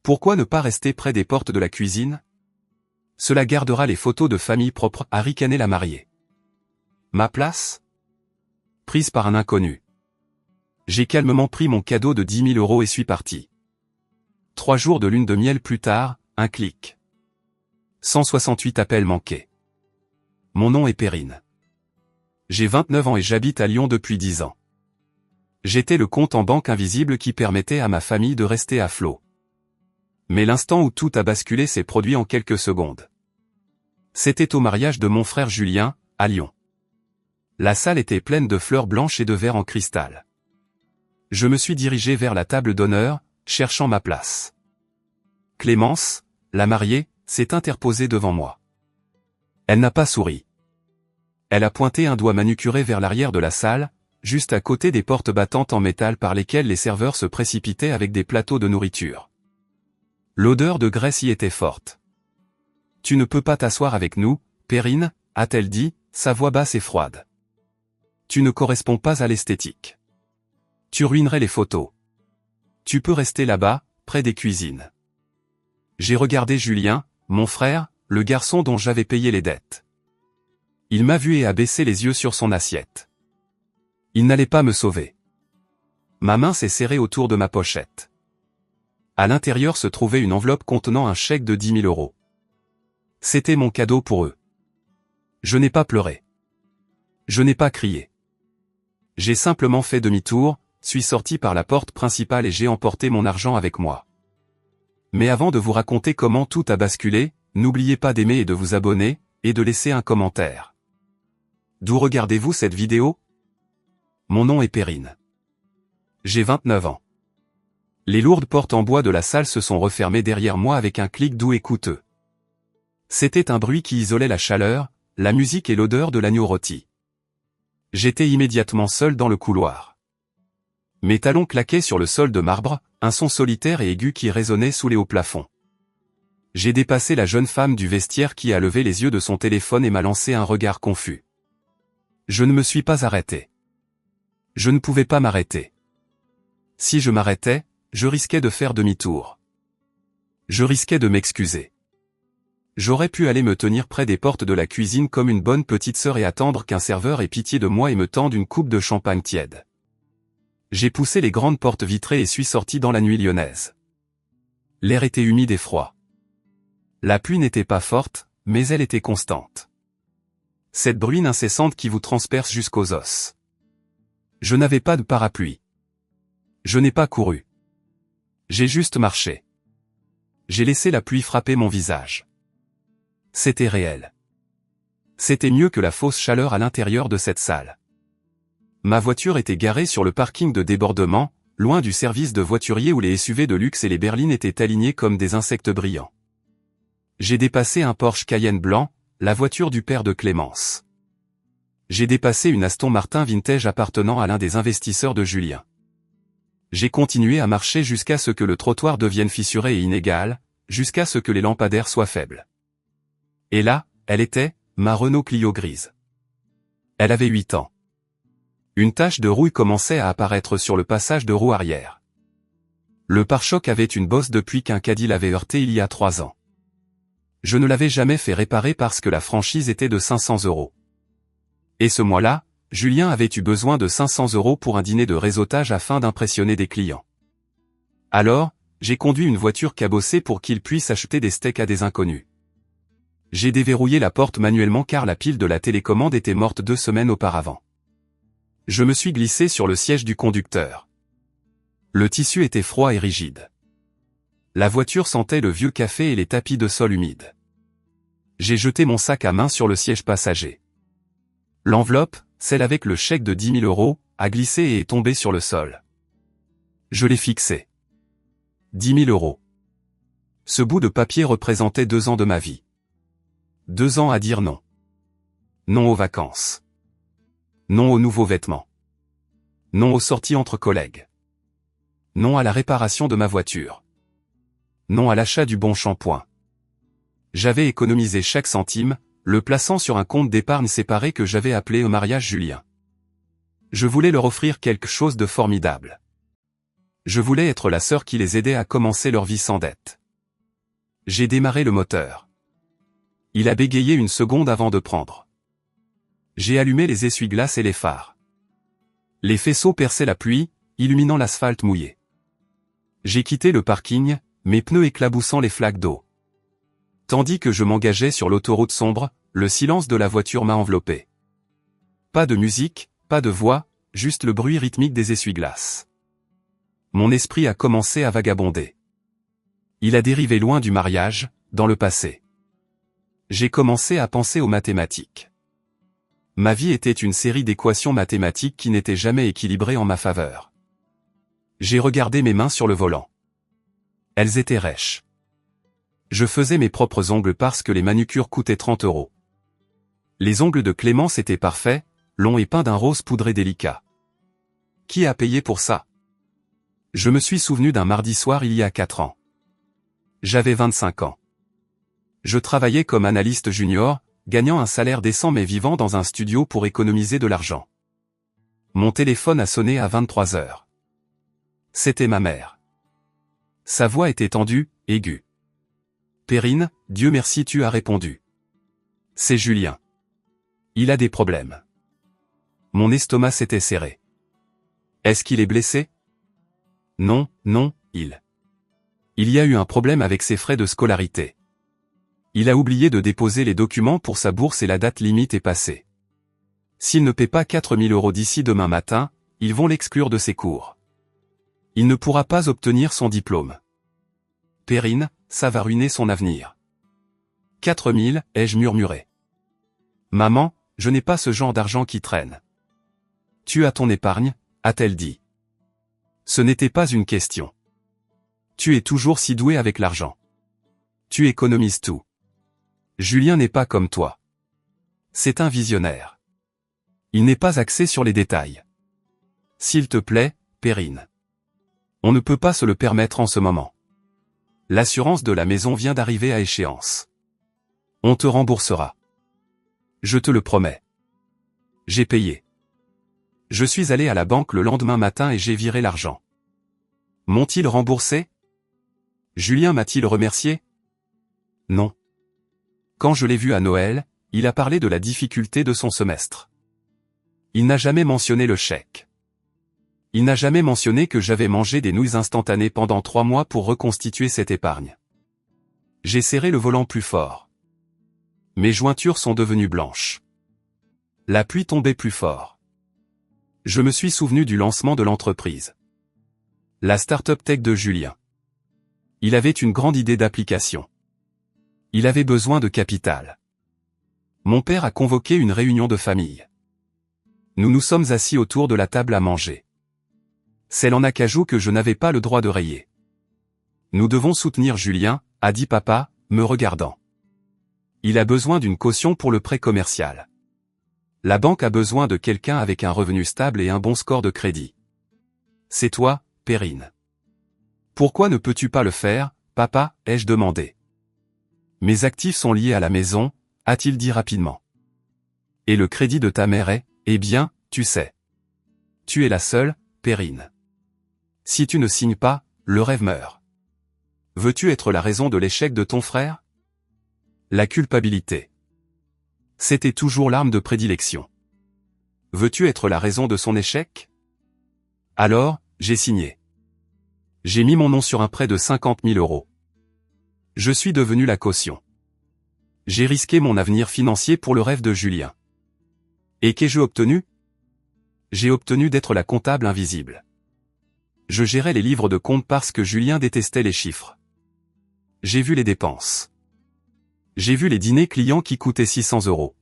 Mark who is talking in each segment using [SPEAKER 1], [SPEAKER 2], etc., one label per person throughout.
[SPEAKER 1] Pourquoi ne pas rester près des portes de la cuisine? Cela gardera les photos de famille propres, a ricané la mariée. Ma place? Prise par un inconnu. J'ai calmement pris mon cadeau de 10 000 € et suis parti. 3 jours de lune de miel plus tard, un clic. 168 appels manqués. Mon nom est Perrine. J'ai 29 ans et j'habite à Lyon depuis 10 ans. J'étais le compte en banque invisible qui permettait à ma famille de rester à flot. Mais l'instant où tout a basculé s'est produit en quelques secondes. C'était au mariage de mon frère Julien, à Lyon. La salle était pleine de fleurs blanches et de verres en cristal. Je me suis dirigé vers la table d'honneur, cherchant ma place. Clémence, la mariée, s'est interposée devant moi. Elle n'a pas souri. Elle a pointé un doigt manucuré vers l'arrière de la salle, juste à côté des portes battantes en métal par lesquelles les serveurs se précipitaient avec des plateaux de nourriture. L'odeur de graisse y était forte. « Tu ne peux pas t'asseoir avec nous, Perrine » a-t-elle dit, sa voix basse et froide. « Tu ne corresponds pas à l'esthétique. Tu ruinerais les photos. Tu peux rester là-bas, près des cuisines. » J'ai regardé Julien, mon frère, le garçon dont j'avais payé les dettes. Il m'a vu et a baissé les yeux sur son assiette. Il n'allait pas me sauver. Ma main s'est serrée autour de ma pochette. À l'intérieur se trouvait une enveloppe contenant un chèque de 10 000 €. C'était mon cadeau pour eux. Je n'ai pas pleuré. Je n'ai pas crié. J'ai simplement fait demi-tour, suis sorti par la porte principale et j'ai emporté mon argent avec moi. Mais avant de vous raconter comment tout a basculé, n'oubliez pas d'aimer et de vous abonner, et de laisser un commentaire. D'où regardez-vous cette vidéo? Mon nom est Perrine. J'ai 29 ans. Les lourdes portes en bois de la salle se sont refermées derrière moi avec un clic doux et coûteux. C'était un bruit qui isolait la chaleur, la musique et l'odeur de l'agneau rôti. J'étais immédiatement seul dans le couloir. Mes talons claquaient sur le sol de marbre, un son solitaire et aigu qui résonnait sous les hauts plafonds. J'ai dépassé la jeune femme du vestiaire qui a levé les yeux de son téléphone et m'a lancé un regard confus. Je ne me suis pas arrêté. Je ne pouvais pas m'arrêter. Si je m'arrêtais, je risquais de faire demi-tour. Je risquais de m'excuser. J'aurais pu aller me tenir près des portes de la cuisine comme une bonne petite sœur et attendre qu'un serveur ait pitié de moi et me tende une coupe de champagne tiède. J'ai poussé les grandes portes vitrées et suis sorti dans la nuit lyonnaise. L'air était humide et froid. La pluie n'était pas forte, mais elle était constante. Cette bruine incessante qui vous transperce jusqu'aux os. Je n'avais pas de parapluie. Je n'ai pas couru. J'ai juste marché. J'ai laissé la pluie frapper mon visage. C'était réel. C'était mieux que la fausse chaleur à l'intérieur de cette salle. Ma voiture était garée sur le parking de débordement, loin du service de voiturier où les SUV de luxe et les berlines étaient alignés comme des insectes brillants. J'ai dépassé un Porsche Cayenne blanc, la voiture du père de Clémence. J'ai dépassé une Aston Martin vintage appartenant à l'un des investisseurs de Julien. J'ai continué à marcher jusqu'à ce que le trottoir devienne fissuré et inégal, jusqu'à ce que les lampadaires soient faibles. Et là, elle était, ma Renault Clio grise. Elle avait 8 ans. Une tache de rouille commençait à apparaître sur le passage de roue arrière. Le pare-choc avait une bosse depuis qu'un caddie l'avait heurté il y a 3 ans. Je ne l'avais jamais fait réparer parce que la franchise était de 500 €. Et ce mois-là, Julien avait eu besoin de 500 € pour un dîner de réseautage afin d'impressionner des clients. Alors, j'ai conduit une voiture cabossée pour qu'il puisse acheter des steaks à des inconnus. J'ai déverrouillé la porte manuellement car la pile de la télécommande était morte 2 semaines auparavant. Je me suis glissé sur le siège du conducteur. Le tissu était froid et rigide. La voiture sentait le vieux café et les tapis de sol humides. J'ai jeté mon sac à main sur le siège passager. L'enveloppe, celle avec le chèque de 10 000 €, a glissé et est tombée sur le sol. Je l'ai fixée. 10 000 €. Ce bout de papier représentait 2 ans de ma vie. 2 ans à dire non. Non aux vacances. Non aux nouveaux vêtements. Non aux sorties entre collègues. Non à la réparation de ma voiture. Non à l'achat du bon shampoing. J'avais économisé chaque centime, le plaçant sur un compte d'épargne séparé que j'avais appelé au mariage Julien. Je voulais leur offrir quelque chose de formidable. Je voulais être la sœur qui les aidait à commencer leur vie sans dette. J'ai démarré le moteur. Il a bégayé une seconde avant de prendre. J'ai allumé les essuie-glaces et les phares. Les faisceaux perçaient la pluie, illuminant l'asphalte mouillé. J'ai quitté le parking, mes pneus éclaboussant les flaques d'eau. Tandis que je m'engageais sur l'autoroute sombre, le silence de la voiture m'a enveloppé. Pas de musique, pas de voix, juste le bruit rythmique des essuie-glaces. Mon esprit a commencé à vagabonder. Il a dérivé loin du mariage, dans le passé. J'ai commencé à penser aux mathématiques. Ma vie était une série d'équations mathématiques qui n'étaient jamais équilibrées en ma faveur. J'ai regardé mes mains sur le volant. Elles étaient rêches. Je faisais mes propres ongles parce que les manucures coûtaient 30 €. Les ongles de Clémence étaient parfaits, longs et peints d'un rose poudré délicat. Qui a payé pour ça? Je me suis souvenu d'un mardi soir il y a 4 ans. J'avais 25 ans. Je travaillais comme analyste junior, gagnant un salaire décent mais vivant dans un studio pour économiser de l'argent. Mon téléphone a sonné à 23 heures. C'était ma mère. Sa voix était tendue, aiguë. Perrine, Dieu merci tu as répondu. C'est Julien. Il a des problèmes. Mon estomac s'était serré. Est-ce qu'il est blessé? Non, non, il y a eu un problème avec ses frais de scolarité. Il a oublié de déposer les documents pour sa bourse et la date limite est passée. S'il ne paie pas 4 000 € d'ici demain matin, ils vont l'exclure de ses cours. Il ne pourra pas obtenir son diplôme. Perrine, ça va ruiner son avenir. 4 000, ai-je murmuré. Maman, je n'ai pas ce genre d'argent qui traîne. Tu as ton épargne, a-t-elle dit. Ce n'était pas une question. Tu es toujours si doué avec l'argent. Tu économises tout. Julien n'est pas comme toi. C'est un visionnaire. Il n'est pas axé sur les détails. S'il te plaît, Perrine. On ne peut pas se le permettre en ce moment. L'assurance de la maison vient d'arriver à échéance. On te remboursera. Je te le promets. J'ai payé. Je suis allé à la banque le lendemain matin et j'ai viré l'argent. M'ont-ils remboursé? Julien m'a-t-il remercié? Non. Quand je l'ai vu à Noël, il a parlé de la difficulté de son semestre. Il n'a jamais mentionné le chèque. Il n'a jamais mentionné que j'avais mangé des nouilles instantanées pendant 3 mois pour reconstituer cette épargne. J'ai serré le volant plus fort. Mes jointures sont devenues blanches. La pluie tombait plus fort. Je me suis souvenu du lancement de l'entreprise. La start-up tech de Julien. Il avait une grande idée d'application. Il avait besoin de capital. Mon père a convoqué une réunion de famille. Nous nous sommes assis autour de la table à manger. C'est en acajou que je n'avais pas le droit de rayer. Nous devons soutenir Julien, a dit papa, me regardant. Il a besoin d'une caution pour le prêt commercial. La banque a besoin de quelqu'un avec un revenu stable et un bon score de crédit. C'est toi, Perrine. Pourquoi ne peux-tu pas le faire, papa, ai-je demandé. Mes actifs sont liés à la maison, a-t-il dit rapidement. Et le crédit de ta mère est, eh bien, tu sais. Tu es la seule, Perrine. Si tu ne signes pas, le rêve meurt. Veux-tu être la raison de l'échec de ton frère? La culpabilité. C'était toujours l'arme de prédilection. Veux-tu être la raison de son échec? Alors, j'ai signé. J'ai mis mon nom sur un prêt de 50 000 €. Je suis devenu la caution. J'ai risqué mon avenir financier pour le rêve de Julien. Et qu'ai-je obtenu? J'ai obtenu d'être la comptable invisible. Je gérais les livres de compte parce que Julien détestait les chiffres. J'ai vu les dépenses. J'ai vu les dîners clients qui coûtaient 600 €.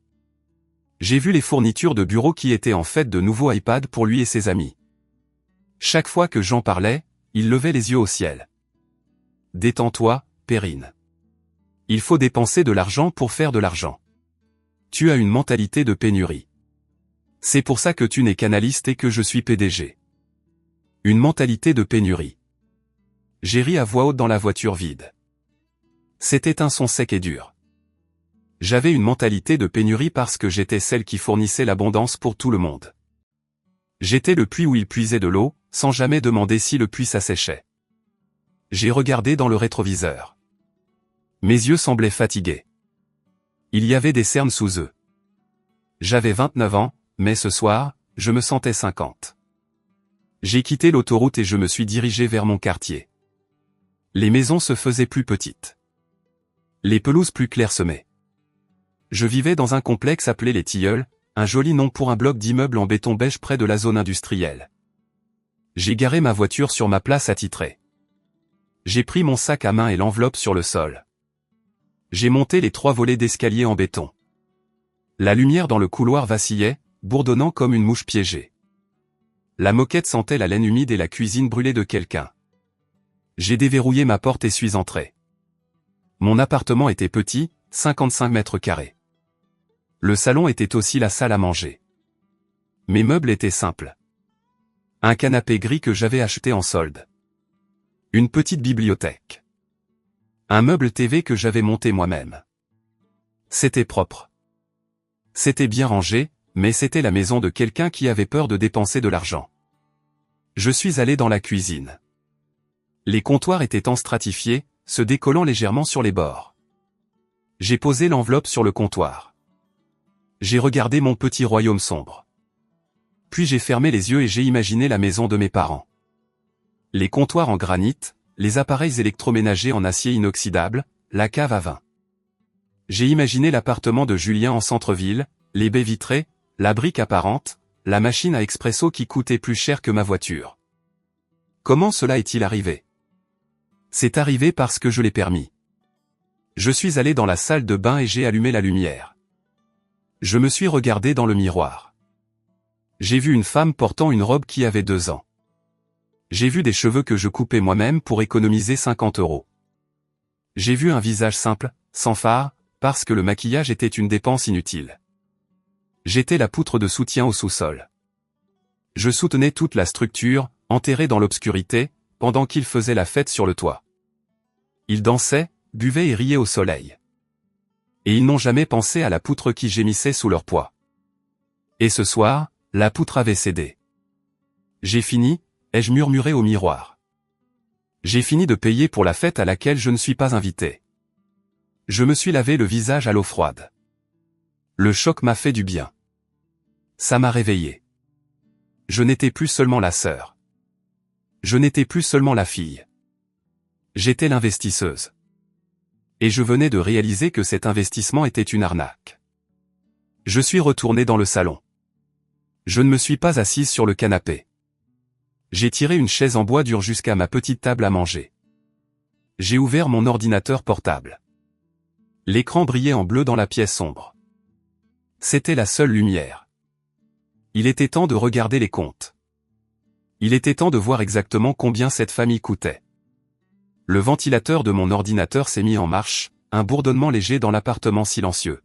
[SPEAKER 1] J'ai vu les fournitures de bureau qui étaient en fait de nouveaux iPads pour lui et ses amis. Chaque fois que j'en parlais, il levait les yeux au ciel. Détends-toi, Perrine. Il faut dépenser de l'argent pour faire de l'argent. Tu as une mentalité de pénurie. C'est pour ça que tu n'es qu'analyste et que je suis PDG. Une mentalité de pénurie. J'ai ri à voix haute dans la voiture vide. C'était un son sec et dur. J'avais une mentalité de pénurie parce que j'étais celle qui fournissait l'abondance pour tout le monde. J'étais le puits où il puisait de l'eau, sans jamais demander si le puits s'asséchait. J'ai regardé dans le rétroviseur. Mes yeux semblaient fatigués. Il y avait des cernes sous eux. J'avais 29 ans, mais ce soir, je me sentais 50. J'ai quitté l'autoroute et je me suis dirigé vers mon quartier. Les maisons se faisaient plus petites. Les pelouses plus clairsemées. Je vivais dans un complexe appelé Les Tilleuls, un joli nom pour un bloc d'immeubles en béton beige près de la zone industrielle. J'ai garé ma voiture sur ma place attitrée. J'ai pris mon sac à main et l'enveloppe sur le sol. J'ai monté les 3 volets d'escalier en béton. La lumière dans le couloir vacillait, bourdonnant comme une mouche piégée. La moquette sentait la laine humide et la cuisine brûlée de quelqu'un. J'ai déverrouillé ma porte et suis entré. Mon appartement était petit, 55 mètres carrés. Le salon était aussi la salle à manger. Mes meubles étaient simples. Un canapé gris que j'avais acheté en solde. Une petite bibliothèque. Un meuble TV que j'avais monté moi-même. C'était propre. C'était bien rangé, mais c'était la maison de quelqu'un qui avait peur de dépenser de l'argent. Je suis allé dans la cuisine. Les comptoirs étaient en stratifié, se décollant légèrement sur les bords. J'ai posé l'enveloppe sur le comptoir. J'ai regardé mon petit royaume sombre. Puis j'ai fermé les yeux et j'ai imaginé la maison de mes parents. Les comptoirs en granit, les appareils électroménagers en acier inoxydable, la cave à vin. J'ai imaginé l'appartement de Julien en centre-ville, les baies vitrées, la brique apparente, la machine à expresso qui coûtait plus cher que ma voiture. Comment cela est-il arrivé? C'est arrivé parce que je l'ai permis. Je suis allé dans la salle de bain et j'ai allumé la lumière. Je me suis regardé dans le miroir. J'ai vu une femme portant une robe qui avait 2 ans. J'ai vu des cheveux que je coupais moi-même pour économiser 50 €. J'ai vu un visage simple, sans fard, parce que le maquillage était une dépense inutile. J'étais la poutre de soutien au sous-sol. Je soutenais toute la structure, enterrée dans l'obscurité, pendant qu'ils faisaient la fête sur le toit. Ils dansaient, buvaient et riaient au soleil. Et ils n'ont jamais pensé à la poutre qui gémissait sous leur poids. Et ce soir, la poutre avait cédé. J'ai fini, ai-je murmuré au miroir. J'ai fini de payer pour la fête à laquelle je ne suis pas invité. Je me suis lavé le visage à l'eau froide. Le choc m'a fait du bien. Ça m'a réveillé. Je n'étais plus seulement la sœur. Je n'étais plus seulement la fille. J'étais l'investisseuse. Et je venais de réaliser que cet investissement était une arnaque. Je suis retourné dans le salon. Je ne me suis pas assise sur le canapé. J'ai tiré une chaise en bois dur jusqu'à ma petite table à manger. J'ai ouvert mon ordinateur portable. L'écran brillait en bleu dans la pièce sombre. C'était la seule lumière. Il était temps de regarder les comptes. Il était temps de voir exactement combien cette famille coûtait. Le ventilateur de mon ordinateur s'est mis en marche, un bourdonnement léger dans l'appartement silencieux.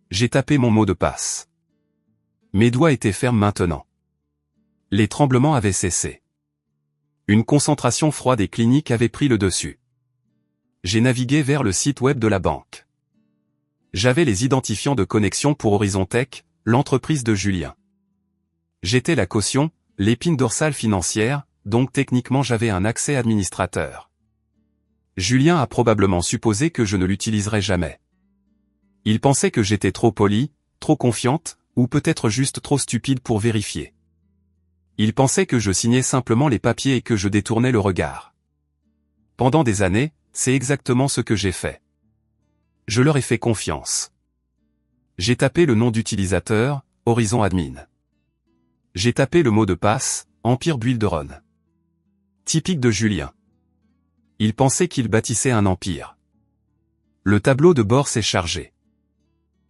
[SPEAKER 1] J'ai tapé mon mot de passe. Mes doigts étaient fermes maintenant. Les tremblements avaient cessé. Une concentration froide et clinique avait pris le dessus. J'ai navigué vers le site web de la banque. J'avais les identifiants de connexion pour Horizontech, l'entreprise de Julien. J'étais la caution, l'épine dorsale financière, donc techniquement j'avais un accès administrateur. Julien a probablement supposé que je ne l'utiliserais jamais. Il pensait que j'étais trop polie, trop confiante, ou peut-être juste trop stupide pour vérifier. Il pensait que je signais simplement les papiers et que je détournais le regard. Pendant des années, c'est exactement ce que j'ai fait. Je leur ai fait confiance. J'ai tapé le nom d'utilisateur, Horizon Admin. J'ai tapé le mot de passe, Empire Build de Rhône. Typique de Julien. Il pensait qu'il bâtissait un empire. Le tableau de bord s'est chargé.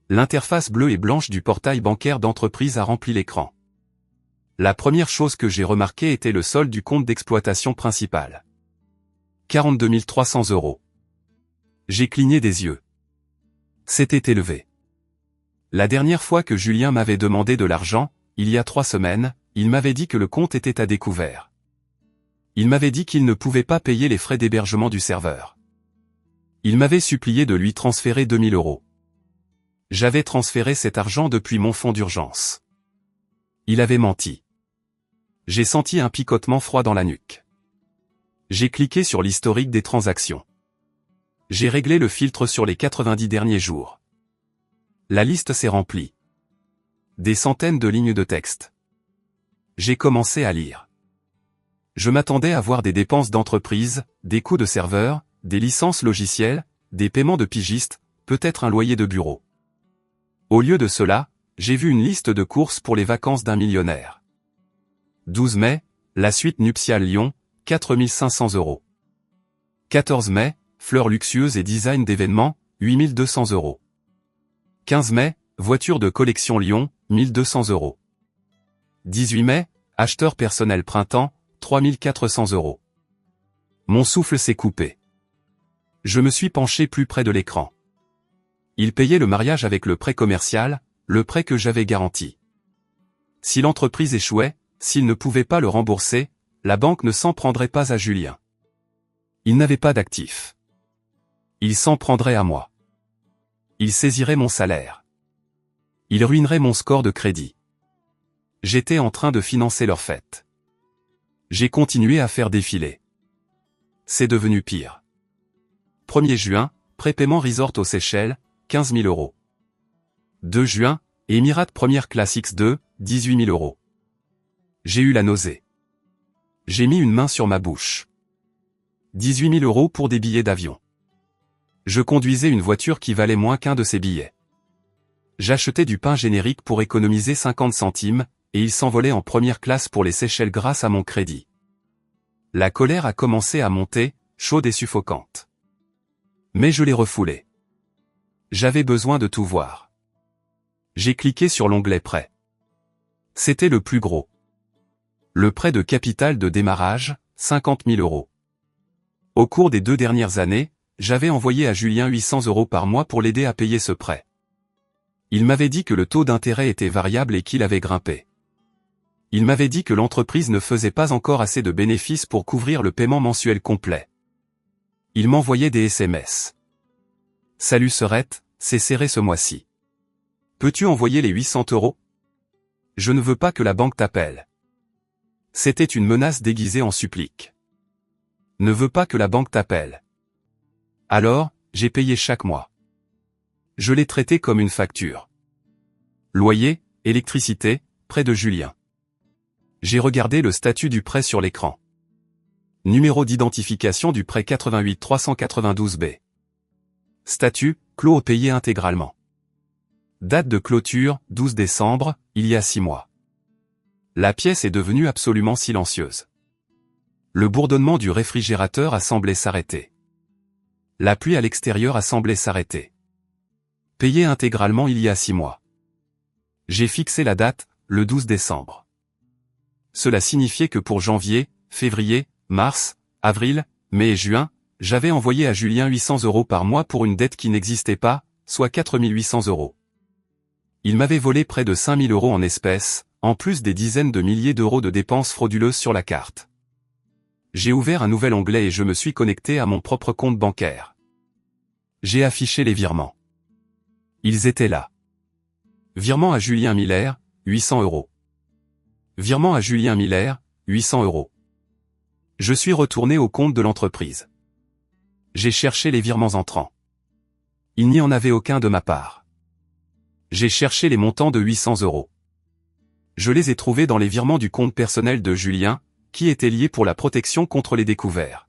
[SPEAKER 1] L'interface bleue et blanche du portail bancaire d'entreprise a rempli l'écran. La première chose que j'ai remarquée était le solde du compte d'exploitation principal. 42 300 €. J'ai cligné des yeux. C'était élevé. La dernière fois que Julien m'avait demandé de l'argent, il y a 3 semaines, il m'avait dit que le compte était à découvert. Il m'avait dit qu'il ne pouvait pas payer les frais d'hébergement du serveur. Il m'avait supplié de lui transférer 2000 €. J'avais transféré cet argent depuis mon fonds d'urgence. Il avait menti. J'ai senti un picotement froid dans la nuque. J'ai cliqué sur l'historique des transactions. J'ai réglé le filtre sur les 90 derniers jours. La liste s'est remplie. Des centaines de lignes de texte. J'ai commencé à lire. Je m'attendais à voir des dépenses d'entreprise, des coûts de serveur, des licences logicielles, des paiements de pigistes, peut-être un loyer de bureau. Au lieu de cela, j'ai vu une liste de courses pour les vacances d'un millionnaire. 12 mai, la suite nuptiale Lyon, 4 500 €. 14 mai, fleurs luxueuses et design d'événements, 8 200 €. 15 mai, voiture de collection Lyon, 1 200 €. 18 mai, acheteur personnel printemps, 3 400 €. Mon souffle s'est coupé. Je me suis penché plus près de l'écran. Il payait le mariage avec le prêt commercial, le prêt que j'avais garanti. Si l'entreprise échouait, s'il ne pouvait pas le rembourser, la banque ne s'en prendrait pas à Julien. Il n'avait pas d'actifs. Il s'en prendrait à moi. Il saisirait mon salaire. Il ruinerait mon score de crédit. J'étais en train de financer leur fête. J'ai continué à faire défiler. C'est devenu pire. 1er juin, prépaiement resort aux Seychelles, 15 000 €. 2 juin, Emirates Première Classe X2, 18 000 €. J'ai eu la nausée. J'ai mis une main sur ma bouche. 18 000 € pour des billets d'avion. Je conduisais une voiture qui valait moins qu'un de ces billets. J'achetais du pain générique pour économiser 50 centimes, et il s'envolait en première classe pour les Seychelles grâce à mon crédit. La colère a commencé à monter, chaude et suffocante. Mais je l'ai refoulée. J'avais besoin de tout voir. J'ai cliqué sur l'onglet prêt. C'était le plus gros. Le prêt de capital de démarrage, 50 000 €. Au cours des 2 dernières années, j'avais envoyé à Julien 800 € par mois pour l'aider à payer ce prêt. Il m'avait dit que le taux d'intérêt était variable et qu'il avait grimpé. Il m'avait dit que l'entreprise ne faisait pas encore assez de bénéfices pour couvrir le paiement mensuel complet. Il m'envoyait des SMS. Salut Serette, c'est serré ce mois-ci. Peux-tu envoyer les 800 €? Je ne veux pas que la banque t'appelle. C'était une menace déguisée en supplique. Ne veux pas que la banque t'appelle. Alors, j'ai payé chaque mois. Je l'ai traité comme une facture. Loyer, électricité, prêt de Julien. J'ai regardé le statut du prêt sur l'écran. Numéro d'identification du prêt 88 392 B. Statut, clos payé intégralement. Date de clôture, 12 décembre, il y a 6 mois. La pièce est devenue absolument silencieuse. Le bourdonnement du réfrigérateur a semblé s'arrêter. La pluie à l'extérieur a semblé s'arrêter. Payé intégralement il y a 6 mois. J'ai fixé la date, le 12 décembre. Cela signifiait que pour janvier, février, mars, avril, mai et juin, j'avais envoyé à Julien 800 € par mois pour une dette qui n'existait pas, soit 4 800 €. Il m'avait volé près de 5 000 € en espèces, en plus des dizaines de milliers d'euros de dépenses frauduleuses sur la carte. J'ai ouvert un nouvel onglet et je me suis connecté à mon propre compte bancaire. J'ai affiché les virements. Ils étaient là. Virement à Julien Miller, 800 €. Virement à Julien Miller, 800 €. Je suis retourné au compte de l'entreprise. J'ai cherché les virements entrants. Il n'y en avait aucun de ma part. J'ai cherché les montants de 800 €. Je les ai trouvés dans les virements du compte personnel de Julien, qui était lié pour la protection contre les découverts.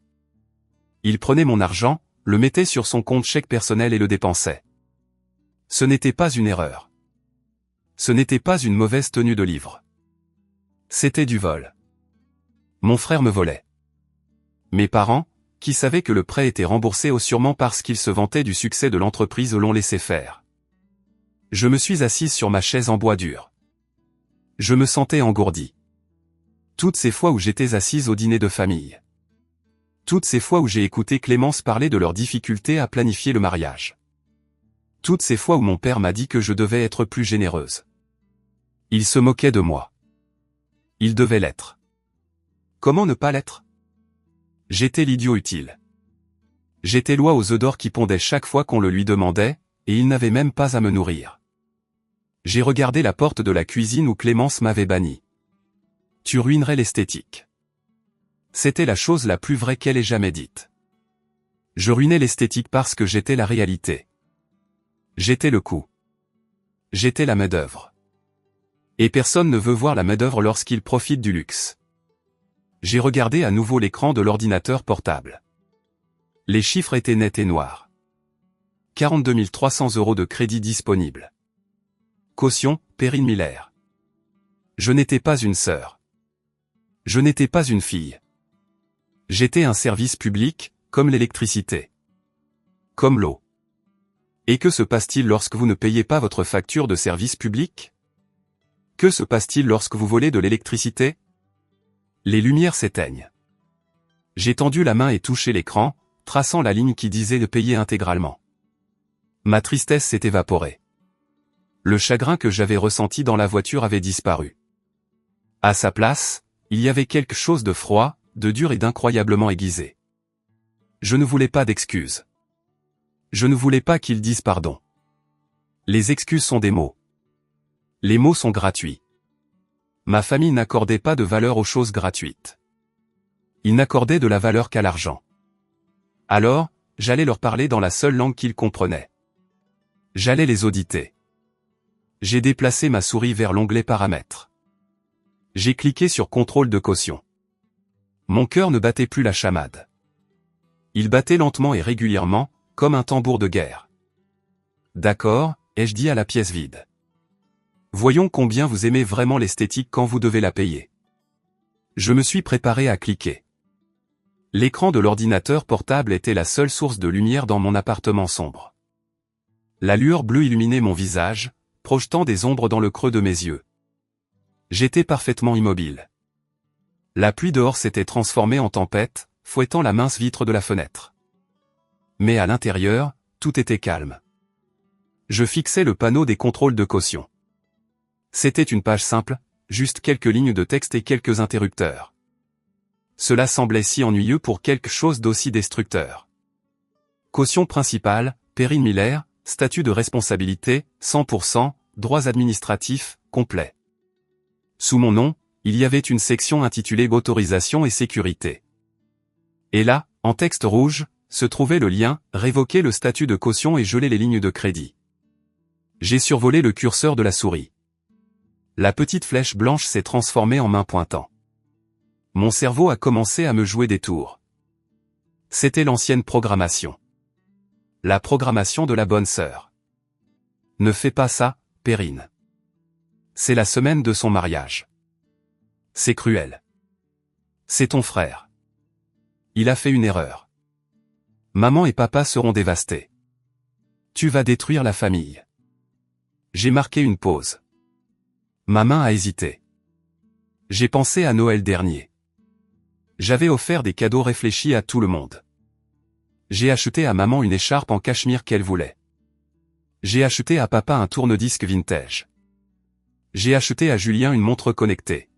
[SPEAKER 1] Il prenait mon argent, le mettait sur son compte chèque personnel et le dépensait. Ce n'était pas une erreur. Ce n'était pas une mauvaise tenue de livre. C'était du vol. Mon frère me volait. Mes parents, qui savaient que le prêt était remboursé sûrement parce qu'ils se vantaient du succès de l'entreprise, l'ont laissé faire. Je me suis assise sur ma chaise en bois dur. Je me sentais engourdi. Toutes ces fois où j'étais assise au dîner de famille. Toutes ces fois où j'ai écouté Clémence parler de leurs difficultés à planifier le mariage. Toutes ces fois où mon père m'a dit que je devais être plus généreuse. Il se moquait de moi. Il devait l'être. Comment ne pas l'être? J'étais l'idiot utile. J'étais l'oie aux œufs d'or qui pondait chaque fois qu'on le lui demandait, et il n'avait même pas à me nourrir. J'ai regardé la porte de la cuisine où Clémence m'avait banni. Tu ruinerais l'esthétique. C'était la chose la plus vraie qu'elle ait jamais dite. Je ruinais l'esthétique parce que j'étais la réalité. J'étais le coût. J'étais la main-d'œuvre. Et personne ne veut voir la main-d'œuvre lorsqu'il profite du luxe. J'ai regardé à nouveau l'écran de l'ordinateur portable. Les chiffres étaient nets et noirs. 42 300 € de crédit disponible. Caution, Perrine Miller. Je n'étais pas une sœur. Je n'étais pas une fille. J'étais un service public, comme l'électricité. Comme l'eau. Et que se passe-t-il lorsque vous ne payez pas votre facture de service public? Que se passe-t-il lorsque vous volez de l'électricité? Les lumières s'éteignent. J'ai tendu la main et touché l'écran, traçant la ligne qui disait de payer intégralement. Ma tristesse s'est évaporée. Le chagrin que j'avais ressenti dans la voiture avait disparu. À sa place, il y avait quelque chose de froid, de dur et d'incroyablement aiguisé. Je ne voulais pas d'excuses. Je ne voulais pas qu'ils disent pardon. Les excuses sont des mots. Les mots sont gratuits. Ma famille n'accordait pas de valeur aux choses gratuites. Ils n'accordaient de la valeur qu'à l'argent. Alors, j'allais leur parler dans la seule langue qu'ils comprenaient. J'allais les auditer. J'ai déplacé ma souris vers l'onglet Paramètres. J'ai cliqué sur Contrôle de caution. Mon cœur ne battait plus la chamade. Il battait lentement et régulièrement, comme un tambour de guerre. D'accord, ai-je dit à la pièce vide. Voyons combien vous aimez vraiment l'esthétique quand vous devez la payer. Je me suis préparé à cliquer. L'écran de l'ordinateur portable était la seule source de lumière dans mon appartement sombre. La lueur bleue illuminait mon visage, projetant des ombres dans le creux de mes yeux. J'étais parfaitement immobile. La pluie dehors s'était transformée en tempête, fouettant la mince vitre de la fenêtre. Mais à l'intérieur, tout était calme. Je fixais le panneau des contrôles de caution. C'était une page simple, juste quelques lignes de texte et quelques interrupteurs. Cela semblait si ennuyeux pour quelque chose d'aussi destructeur. Caution principale, Perrine Miller, statut de responsabilité, 100%, droits administratifs, complet. Sous mon nom, il y avait une section intitulée Autorisation et sécurité. Et là, en texte rouge, se trouvait le lien « Révoquer le statut de caution et geler les lignes de crédit ». J'ai survolé le curseur de la souris. La petite flèche blanche s'est transformée en main pointant. Mon cerveau a commencé à me jouer des tours. C'était l'ancienne programmation. La programmation de la bonne sœur. Ne fais pas ça, Perrine. C'est la semaine de son mariage. C'est cruel. C'est ton frère. Il a fait une erreur. Maman et papa seront dévastés. Tu vas détruire la famille. J'ai marqué une pause. Ma main a hésité. J'ai pensé à Noël dernier. J'avais offert des cadeaux réfléchis à tout le monde. J'ai acheté à maman une écharpe en cachemire qu'elle voulait. J'ai acheté à papa un tourne-disque vintage. J'ai acheté à Julien une montre connectée.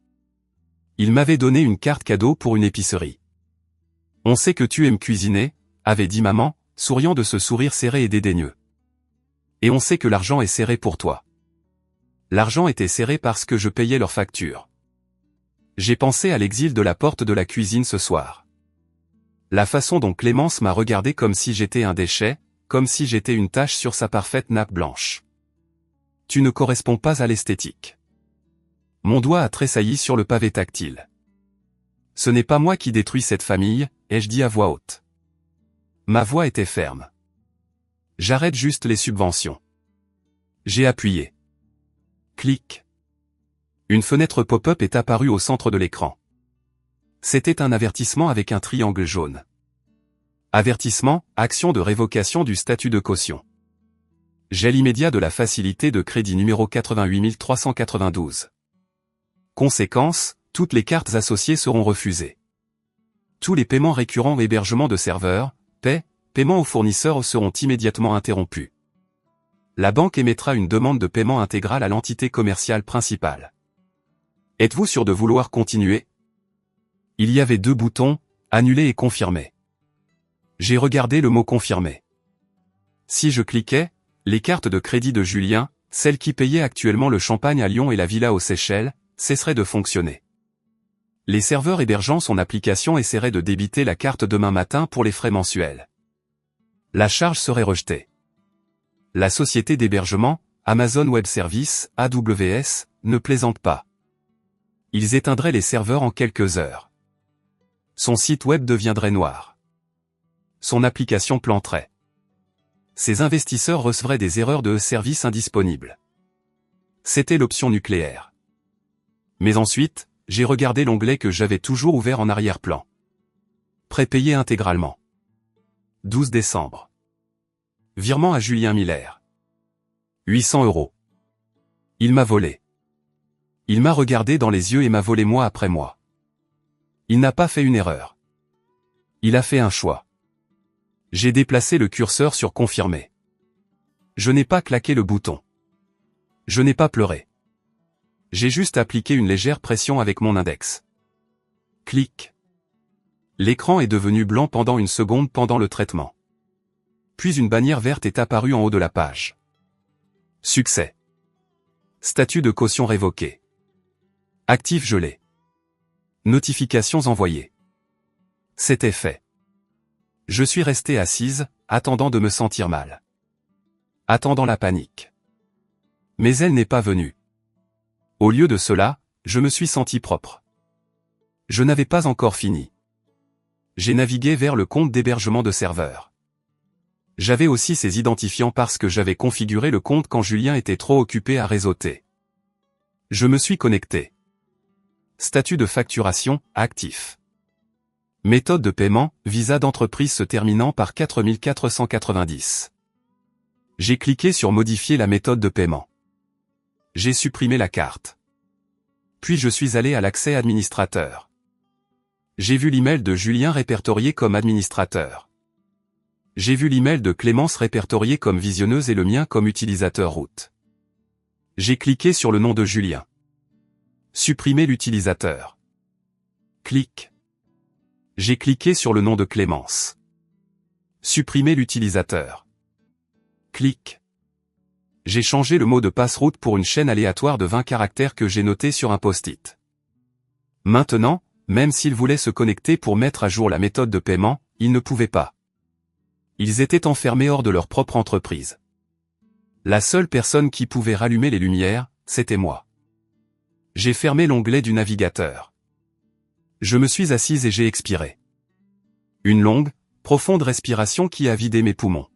[SPEAKER 1] Il m'avait donné une carte cadeau pour une épicerie. On sait que tu aimes cuisiner, avait dit maman, souriant de ce sourire serré et dédaigneux. Et on sait que l'argent est serré pour toi. L'argent était serré parce que je payais leurs factures. J'ai pensé à l'exil de la porte de la cuisine ce soir. La façon dont Clémence m'a regardé comme si j'étais un déchet, comme si j'étais une tache sur sa parfaite nappe blanche. Tu ne corresponds pas à l'esthétique. Mon doigt a tressailli sur le pavé tactile. Ce n'est pas moi qui détruis cette famille, ai-je dit à voix haute. Ma voix était ferme. J'arrête juste les subventions. J'ai appuyé. Clic. Une fenêtre pop-up est apparue au centre de l'écran. C'était un avertissement avec un triangle jaune. Avertissement, action de révocation du statut de caution. Gel immédiat de la facilité de crédit numéro 88 392. Conséquence, toutes les cartes associées seront refusées. Tous les paiements récurrents hébergement de serveurs, paiements aux fournisseurs seront immédiatement interrompus. La banque émettra une demande de paiement intégrale à l'entité commerciale principale. Êtes-vous sûr de vouloir continuer? Il y avait 2 boutons, annuler et confirmer. J'ai regardé le mot confirmer. Si je cliquais, les cartes de crédit de Julien, celles qui payaient actuellement le champagne à Lyon et la villa aux Seychelles, cesseraient de fonctionner. Les serveurs hébergeant son application essaieraient de débiter la carte demain matin pour les frais mensuels. La charge serait rejetée. La société d'hébergement, Amazon Web Services, AWS, ne plaisante pas. Ils éteindraient les serveurs en quelques heures. Son site web deviendrait noir. Son application planterait. Ses investisseurs recevraient des erreurs de service indisponibles. C'était l'option nucléaire. Mais ensuite, j'ai regardé l'onglet que j'avais toujours ouvert en arrière-plan. Prépayé intégralement. 12 décembre. Virement à Julien Miller. 800 €. Il m'a volé. Il m'a regardé dans les yeux et m'a volé mois après mois. Il n'a pas fait une erreur. Il a fait un choix. J'ai déplacé le curseur sur confirmer. Je n'ai pas claqué le bouton. Je n'ai pas pleuré. J'ai juste appliqué une légère pression avec mon index. Clic. L'écran est devenu blanc pendant une seconde pendant le traitement. Puis une bannière verte est apparue en haut de la page. Succès. Statut de caution révoqué. Actif gelé. Notifications envoyées. C'était fait. Je suis restée assise, attendant de me sentir mal. Attendant la panique. Mais elle n'est pas venue. Au lieu de cela, je me suis senti propre. Je n'avais pas encore fini. J'ai navigué vers le compte d'hébergement de serveur. J'avais aussi ses identifiants parce que j'avais configuré le compte quand Julien était trop occupé à réseauter. Je me suis connecté. Statut de facturation, actif. Méthode de paiement, visa d'entreprise se terminant par 4490. J'ai cliqué sur modifier la méthode de paiement. J'ai supprimé la carte. Puis je suis allé à l'accès administrateur. J'ai vu l'email de Julien répertorié comme administrateur. J'ai vu l'email de Clémence répertorié comme visionneuse et le mien comme utilisateur route. J'ai cliqué sur le nom de Julien. Supprimer l'utilisateur. Clic. J'ai cliqué sur le nom de Clémence. Supprimer l'utilisateur. Clic. J'ai changé le mot de passe route pour une chaîne aléatoire de 20 caractères que j'ai noté sur un post-it. Maintenant, même s'ils voulaient se connecter pour mettre à jour la méthode de paiement, ils ne pouvaient pas. Ils étaient enfermés hors de leur propre entreprise. La seule personne qui pouvait rallumer les lumières, c'était moi. J'ai fermé l'onglet du navigateur. Je me suis assise et j'ai expiré. Une longue, profonde respiration qui a vidé mes poumons.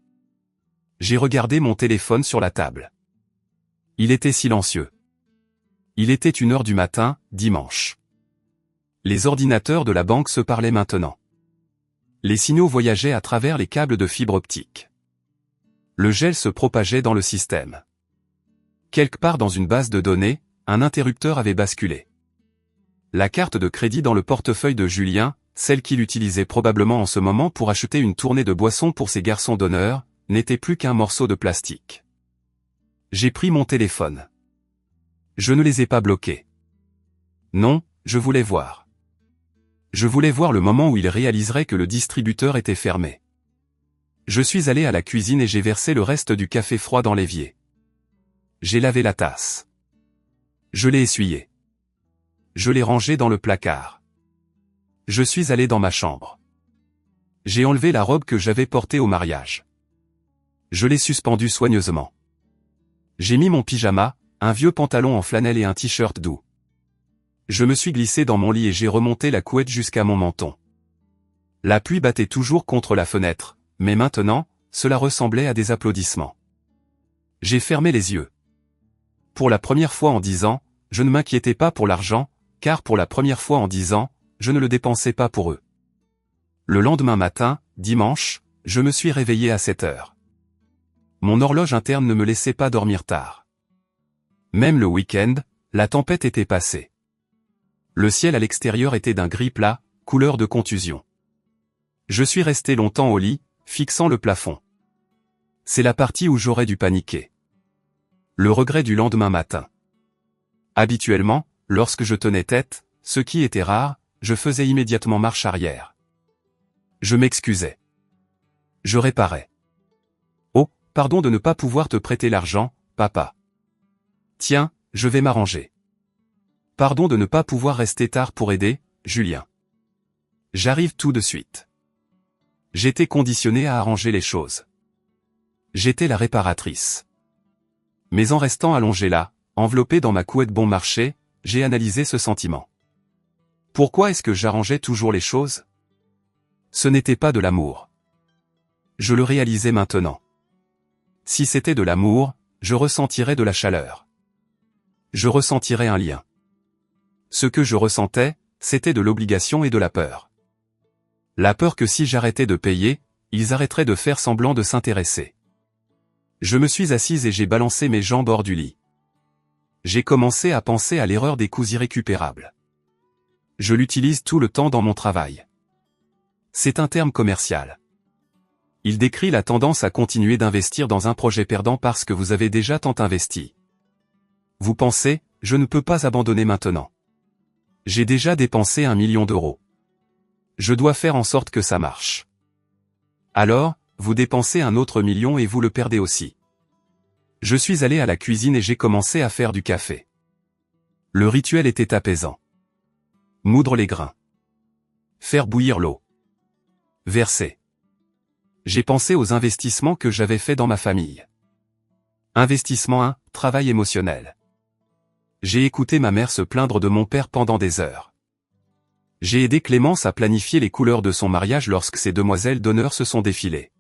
[SPEAKER 1] J'ai regardé mon téléphone sur la table. Il était silencieux. Il était 1 h du matin, dimanche. Les ordinateurs de la banque se parlaient maintenant. Les signaux voyageaient à travers les câbles de fibre optique. Le gel se propageait dans le système. Quelque part dans une base de données, un interrupteur avait basculé. La carte de crédit dans le portefeuille de Julien, celle qu'il utilisait probablement en ce moment pour acheter une tournée de boissons pour ses garçons d'honneur, n'était plus qu'un morceau de plastique. J'ai pris mon téléphone. Je ne les ai pas bloqués. Non, je voulais voir. Je voulais voir le moment où il réaliserait que le distributeur était fermé. Je suis allé à la cuisine et j'ai versé le reste du café froid dans l'évier. J'ai lavé la tasse. Je l'ai essuyé. Je l'ai rangé dans le placard. Je suis allé dans ma chambre. J'ai enlevé la robe que j'avais portée au mariage. Je l'ai suspendue soigneusement. J'ai mis mon pyjama, un vieux pantalon en flanelle et un t-shirt doux. Je me suis glissé dans mon lit et j'ai remonté la couette jusqu'à mon menton. La pluie battait toujours contre la fenêtre, mais maintenant, cela ressemblait à des applaudissements. J'ai fermé les yeux. Pour la première fois en 10 ans, je ne m'inquiétais pas pour l'argent, car pour la première fois en 10 ans, je ne le dépensais pas pour eux. Le lendemain matin, dimanche, je me suis réveillé à 7 heures. Mon horloge interne ne me laissait pas dormir tard. Même le week-end, la tempête était passée. Le ciel à l'extérieur était d'un gris plat, couleur de contusion. Je suis resté longtemps au lit, fixant le plafond. C'est la partie où j'aurais dû paniquer. Le regret du lendemain matin. Habituellement, lorsque je tenais tête, ce qui était rare, je faisais immédiatement marche arrière. Je m'excusais. Je réparais. Oh, pardon de ne pas pouvoir te prêter l'argent, papa. Tiens, je vais m'arranger. Pardon de ne pas pouvoir rester tard pour aider, Julien. J'arrive tout de suite. J'étais conditionné à arranger les choses. J'étais la réparatrice. Mais en restant allongé là, enveloppé dans ma couette bon marché, j'ai analysé ce sentiment. Pourquoi est-ce que j'arrangeais toujours les choses? Ce n'était pas de l'amour. Je le réalisais maintenant. Si c'était de l'amour, je ressentirais de la chaleur. Je ressentirais un lien. Ce que je ressentais, c'était de l'obligation et de la peur. La peur que si j'arrêtais de payer, ils arrêteraient de faire semblant de s'intéresser. Je me suis assise et j'ai balancé mes jambes hors du lit. J'ai commencé à penser à l'erreur des coûts irrécupérables. Je l'utilise tout le temps dans mon travail. C'est un terme commercial. Il décrit la tendance à continuer d'investir dans un projet perdant parce que vous avez déjà tant investi. Vous pensez, je ne peux pas abandonner maintenant. J'ai déjà dépensé 1 million d'euros. Je dois faire en sorte que ça marche. Alors, vous dépensez un autre million et vous le perdez aussi. Je suis allé à la cuisine et j'ai commencé à faire du café. Le rituel était apaisant. Moudre les grains. Faire bouillir l'eau. Verser. J'ai pensé aux investissements que j'avais faits dans ma famille. Investissement 1, travail émotionnel. J'ai écouté ma mère se plaindre de mon père pendant des heures. J'ai aidé Clémence à planifier les couleurs de son mariage lorsque ces demoiselles d'honneur se sont défilées.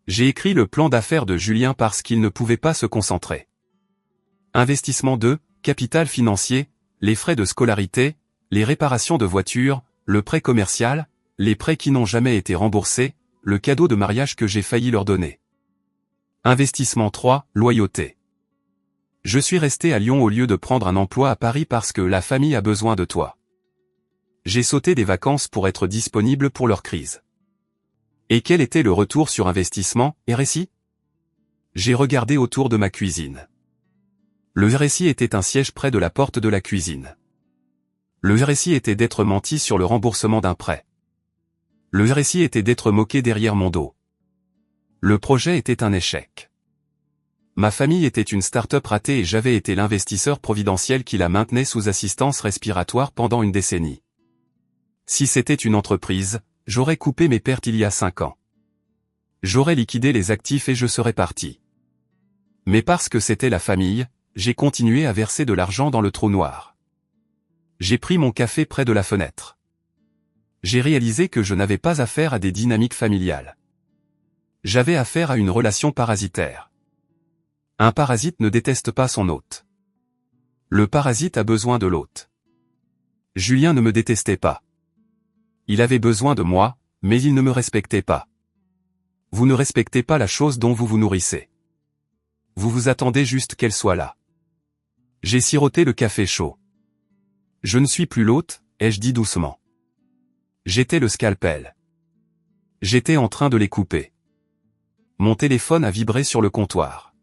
[SPEAKER 1] J'ai écrit le plan d'affaires de Julien parce qu'il ne pouvait pas se concentrer. Investissement 2, capital financier, les frais de scolarité, les réparations de voitures, le prêt commercial, les prêts qui n'ont jamais été remboursés, le cadeau de mariage que j'ai failli leur donner. Investissement 3, loyauté. Je suis resté à Lyon au lieu de prendre un emploi à Paris parce que la famille a besoin de toi. J'ai sauté des vacances pour être disponible pour leur crise. Et quel était le retour sur investissement, RSI? J'ai regardé autour de ma cuisine. Le RSI était un siège près de la porte de la cuisine. Le RSI était d'être menti sur le remboursement d'un prêt. Le RSI était d'être moqué derrière mon dos. Le projet était un échec. Ma famille était une start-up ratée et j'avais été l'investisseur providentiel qui la maintenait sous assistance respiratoire pendant une décennie. Si c'était une entreprise, j'aurais coupé mes pertes il y a 5 ans. J'aurais liquidé les actifs et je serais parti. Mais parce que c'était la famille, j'ai continué à verser de l'argent dans le trou noir. J'ai pris mon café près de la fenêtre. J'ai réalisé que je n'avais pas affaire à des dynamiques familiales. J'avais affaire à une relation parasitaire. Un parasite ne déteste pas son hôte. Le parasite a besoin de l'hôte. Julien ne me détestait pas. Il avait besoin de moi, mais il ne me respectait pas. Vous ne respectez pas la chose dont vous vous nourrissez. Vous vous attendez juste qu'elle soit là. J'ai siroté le café chaud. Je ne suis plus l'hôte, ai-je dit doucement. J'étais le scalpel. J'étais en train de les couper. Mon téléphone a vibré sur le comptoir.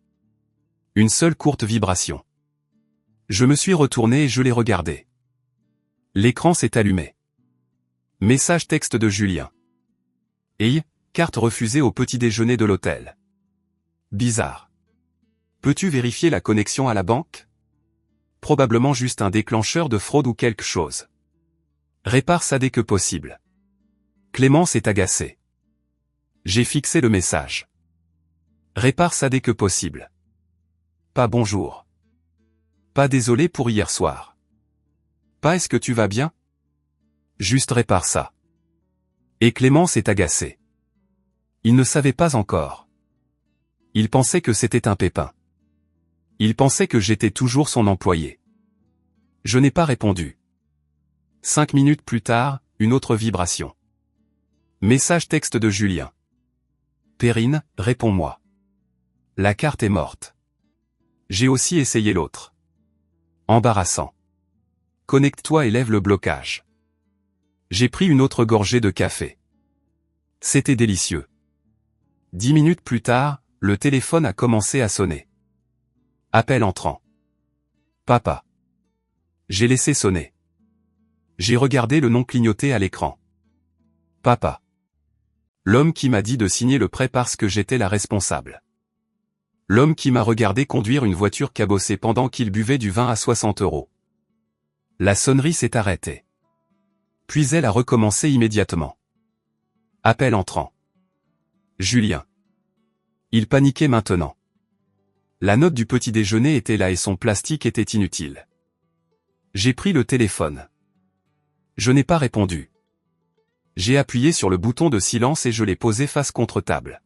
[SPEAKER 1] Une seule courte vibration. Je me suis retourné et je l'ai regardé. L'écran s'est allumé. Message texte de Julien. Hey, carte refusée au petit déjeuner de l'hôtel. Bizarre. Peux-tu vérifier la connexion à la banque? Probablement juste un déclencheur de fraude ou quelque chose. Répare ça dès que possible. Clémence est agacée. J'ai fixé le message. Répare ça dès que possible. Pas bonjour. Pas désolé pour hier soir. Pas est-ce que tu vas bien? Juste répare ça. Et Clémence est agacée. Il ne savait pas encore. Il pensait que c'était un pépin. Il pensait que j'étais toujours son employé. Je n'ai pas répondu. 5 minutes plus tard, une autre vibration. Message texte de Julien. Perrine, réponds-moi. La carte est morte. J'ai aussi essayé l'autre. Embarrassant. Connecte-toi et lève le blocage. J'ai pris une autre gorgée de café. C'était délicieux. 10 minutes plus tard, le téléphone a commencé à sonner. Appel entrant. Papa. J'ai laissé sonner. J'ai regardé le nom clignoter à l'écran. Papa. L'homme qui m'a dit de signer le prêt parce que j'étais la responsable. L'homme qui m'a regardé conduire une voiture cabossée pendant qu'il buvait du vin à 60 €. La sonnerie s'est arrêtée. Puis elle a recommencé immédiatement. Appel entrant. Julien. Il paniquait maintenant. La note du petit déjeuner était là et son plastique était inutile. J'ai pris le téléphone. Je n'ai pas répondu. J'ai appuyé sur le bouton de silence et je l'ai posé face contre table.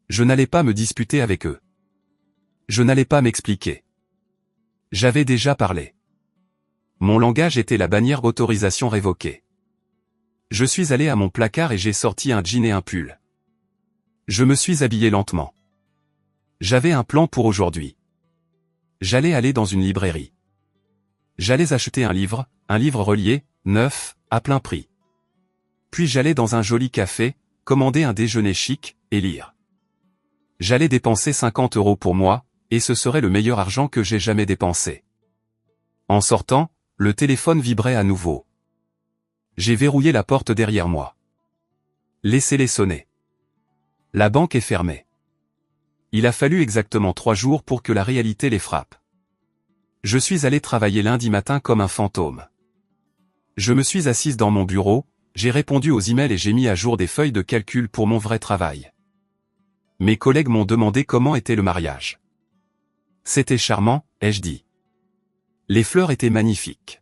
[SPEAKER 1] Je n'allais pas me disputer avec eux. Je n'allais pas m'expliquer. J'avais déjà parlé. Mon langage était la bannière autorisation révoquée. Je suis allé à mon placard et j'ai sorti un jean et un pull. Je me suis habillé lentement. J'avais un plan pour aujourd'hui. J'allais aller dans une librairie. J'allais acheter un livre relié, neuf, à plein prix. Puis j'allais dans un joli café, commander un déjeuner chic, et lire. J'allais dépenser 50 € pour moi, et ce serait le meilleur argent que j'ai jamais dépensé. En sortant, le téléphone vibrait à nouveau. J'ai verrouillé la porte derrière moi. Laissez-les sonner. La banque est fermée. Il a fallu exactement 3 jours pour que la réalité les frappe. Je suis allé travailler lundi matin comme un fantôme. Je me suis assise dans mon bureau, j'ai répondu aux emails et j'ai mis à jour des feuilles de calcul pour mon vrai travail. Mes collègues m'ont demandé comment était le mariage. C'était charmant, ai-je dit. Les fleurs étaient magnifiques.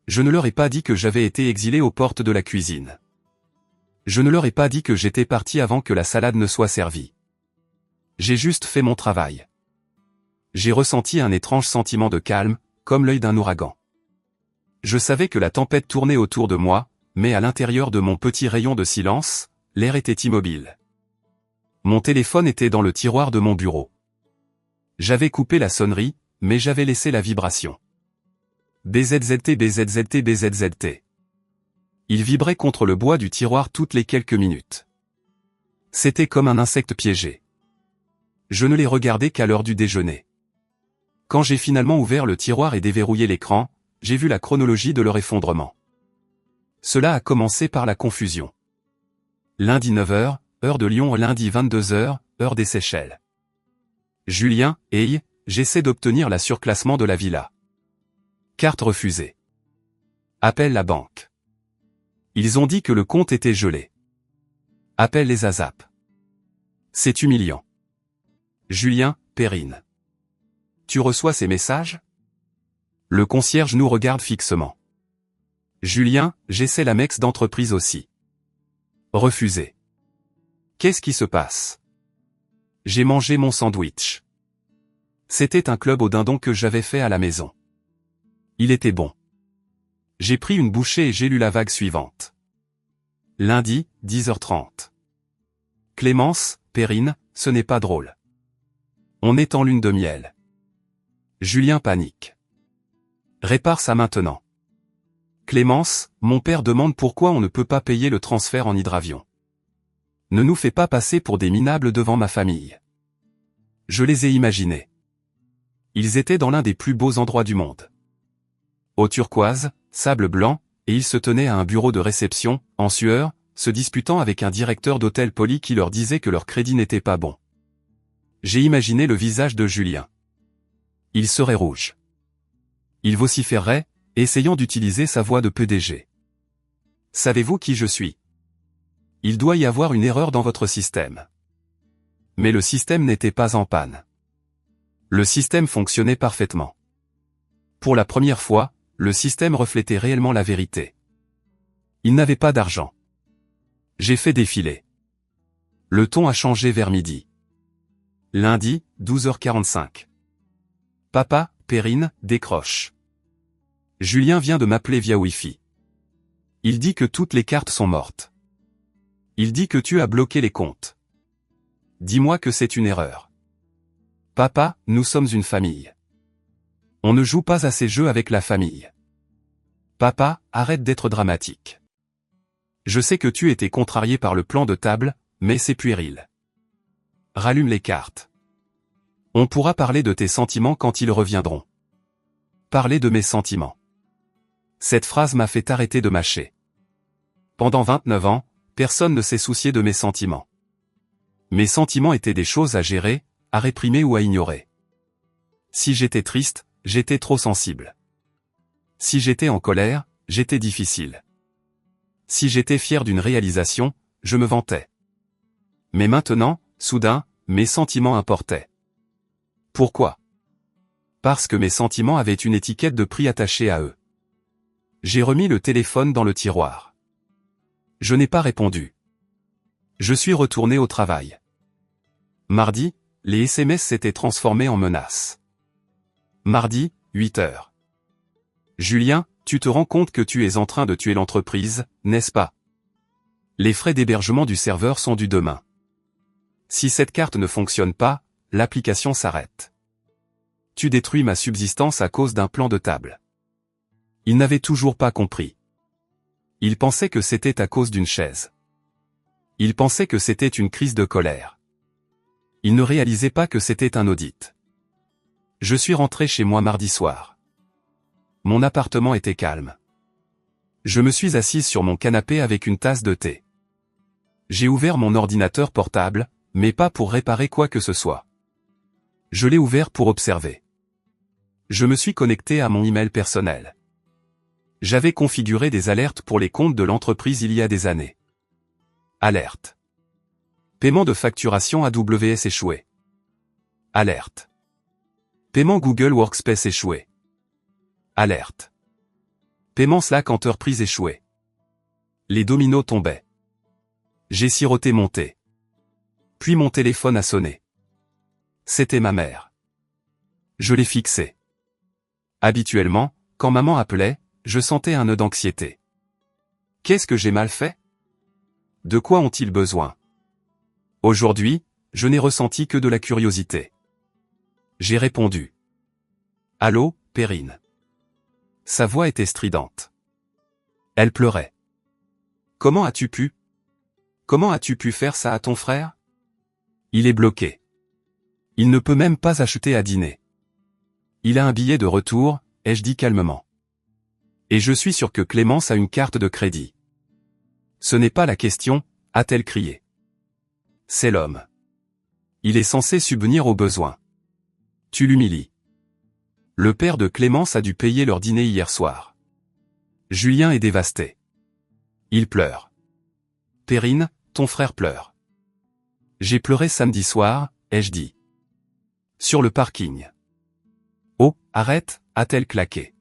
[SPEAKER 1] Je ne leur ai pas dit que j'avais été exilé aux portes de la cuisine. Je ne leur ai pas dit que j'étais parti avant que la salade ne soit servie. J'ai juste fait mon travail. J'ai ressenti un étrange sentiment de calme, comme l'œil d'un ouragan. Je savais que la tempête tournait autour de moi, mais à l'intérieur de mon petit rayon de silence, l'air était immobile. Mon téléphone était dans le tiroir de mon bureau. J'avais coupé la sonnerie, mais j'avais laissé la vibration. BZZT BZZT BZZT. Il vibrait contre le bois du tiroir toutes les quelques minutes. C'était comme un insecte piégé. Je ne les regardais qu'à l'heure du déjeuner. Quand j'ai finalement ouvert le tiroir et déverrouillé l'écran, j'ai vu la chronologie de leur effondrement. Cela a commencé par la confusion. Lundi 9h, heure de Lyon, lundi 22h, heure des Seychelles. Julien, hey, j'essaie d'obtenir la surclassement de la villa. Carte refusée. Appelle la banque. Ils ont dit que le compte était gelé. Appelle les ASAP. C'est humiliant. Julien, Perrine. Tu reçois ces messages? Le concierge nous regarde fixement. Julien, j'essaie l'Amex d'entreprise aussi. Refusé. Qu'est-ce qui se passe? J'ai mangé mon sandwich. C'était un club au dindon que j'avais fait à la maison. Il était bon. J'ai pris une bouchée et j'ai lu la vague suivante. Lundi, 10h30. Clémence, Perrine, ce n'est pas drôle. On est en lune de miel. Julien panique. Répare ça maintenant. Clémence, mon père demande pourquoi on ne peut pas payer le transfert en hydravion. Ne nous fais pas passer pour des minables devant ma famille. Je les ai imaginés. Ils étaient dans l'un des plus beaux endroits du monde. Eau turquoise, sable blanc, et ils se tenaient à un bureau de réception, en sueur, se disputant avec un directeur d'hôtel poli qui leur disait que leur crédit n'était pas bon. J'ai imaginé le visage de Julien. Il serait rouge. Il vociférerait, essayant d'utiliser sa voix de PDG. Savez-vous qui je suis? Il doit y avoir une erreur dans votre système. Mais le système n'était pas en panne. Le système fonctionnait parfaitement. Pour la première fois, le système reflétait réellement la vérité. Il n'avait pas d'argent. J'ai fait défiler. Le ton a changé vers midi. Lundi, 12h45. Papa, Perrine, décroche. Julien vient de m'appeler via Wi-Fi. Il dit que toutes les cartes sont mortes. Il dit que tu as bloqué les comptes. Dis-moi que c'est une erreur. Papa, nous sommes une famille. On ne joue pas à ces jeux avec la famille. Papa, arrête d'être dramatique. Je sais que tu étais contrarié par le plan de table, mais c'est puéril. Rallume les cartes. On pourra parler de tes sentiments quand ils reviendront. Parler de mes sentiments. Cette phrase m'a fait arrêter de mâcher. Pendant 29 ans, personne ne s'est soucié de mes sentiments. Mes sentiments étaient des choses à gérer, à réprimer ou à ignorer. Si j'étais triste, j'étais trop sensible. Si j'étais en colère, j'étais difficile. Si j'étais fier d'une réalisation, je me vantais. Mais maintenant, soudain, mes sentiments importaient. Pourquoi? Parce que mes sentiments avaient une étiquette de prix attachée à eux. J'ai remis le téléphone dans le tiroir. Je n'ai pas répondu. Je suis retourné au travail. Mardi, les SMS s'étaient transformés en menaces. Mardi, 8 heures. Julien, tu te rends compte que tu es en train de tuer l'entreprise, n'est-ce pas? Les frais d'hébergement du serveur sont dus demain. Si cette carte ne fonctionne pas, l'application s'arrête. Tu détruis ma subsistance à cause d'un plan de table. Il n'avait toujours pas compris. Il pensait que c'était à cause d'une chaise. Il pensait que c'était une crise de colère. Il ne réalisait pas que c'était un audit. Je suis rentré chez moi mardi soir. Mon appartement était calme. Je me suis assise sur mon canapé avec une tasse de thé. J'ai ouvert mon ordinateur portable, mais pas pour réparer quoi que ce soit. Je l'ai ouvert pour observer. Je me suis connecté à mon email personnel. J'avais configuré des alertes pour les comptes de l'entreprise il y a des années. Alerte. Paiement de facturation AWS échoué. Alerte. Paiement Google Workspace échoué. Alerte. Paiement Slack Enterprise échoué. Les dominos tombaient. J'ai siroté mon thé. Puis mon téléphone a sonné. C'était ma mère. Je l'ai fixé. Habituellement, quand maman appelait, je sentais un nœud d'anxiété. Qu'est-ce que j'ai mal fait? De quoi ont-ils besoin? Aujourd'hui, je n'ai ressenti que de la curiosité. J'ai répondu. Allô, Perrine. Sa voix était stridente. Elle pleurait. Comment as-tu pu? Comment as-tu pu faire ça à ton frère? Il est bloqué. Il ne peut même pas acheter à dîner. Il a un billet de retour, ai-je dit calmement. Et je suis sûr que Clémence a une carte de crédit. Ce n'est pas la question, a-t-elle crié. C'est l'homme. Il est censé subvenir aux besoins. Tu l'humilies. Le père de Clémence a dû payer leur dîner hier soir. Julien est dévasté. Il pleure. Perrine, ton frère pleure. J'ai pleuré samedi soir, ai-je dit. Sur le parking. Oh, arrête, a-t-elle claqué.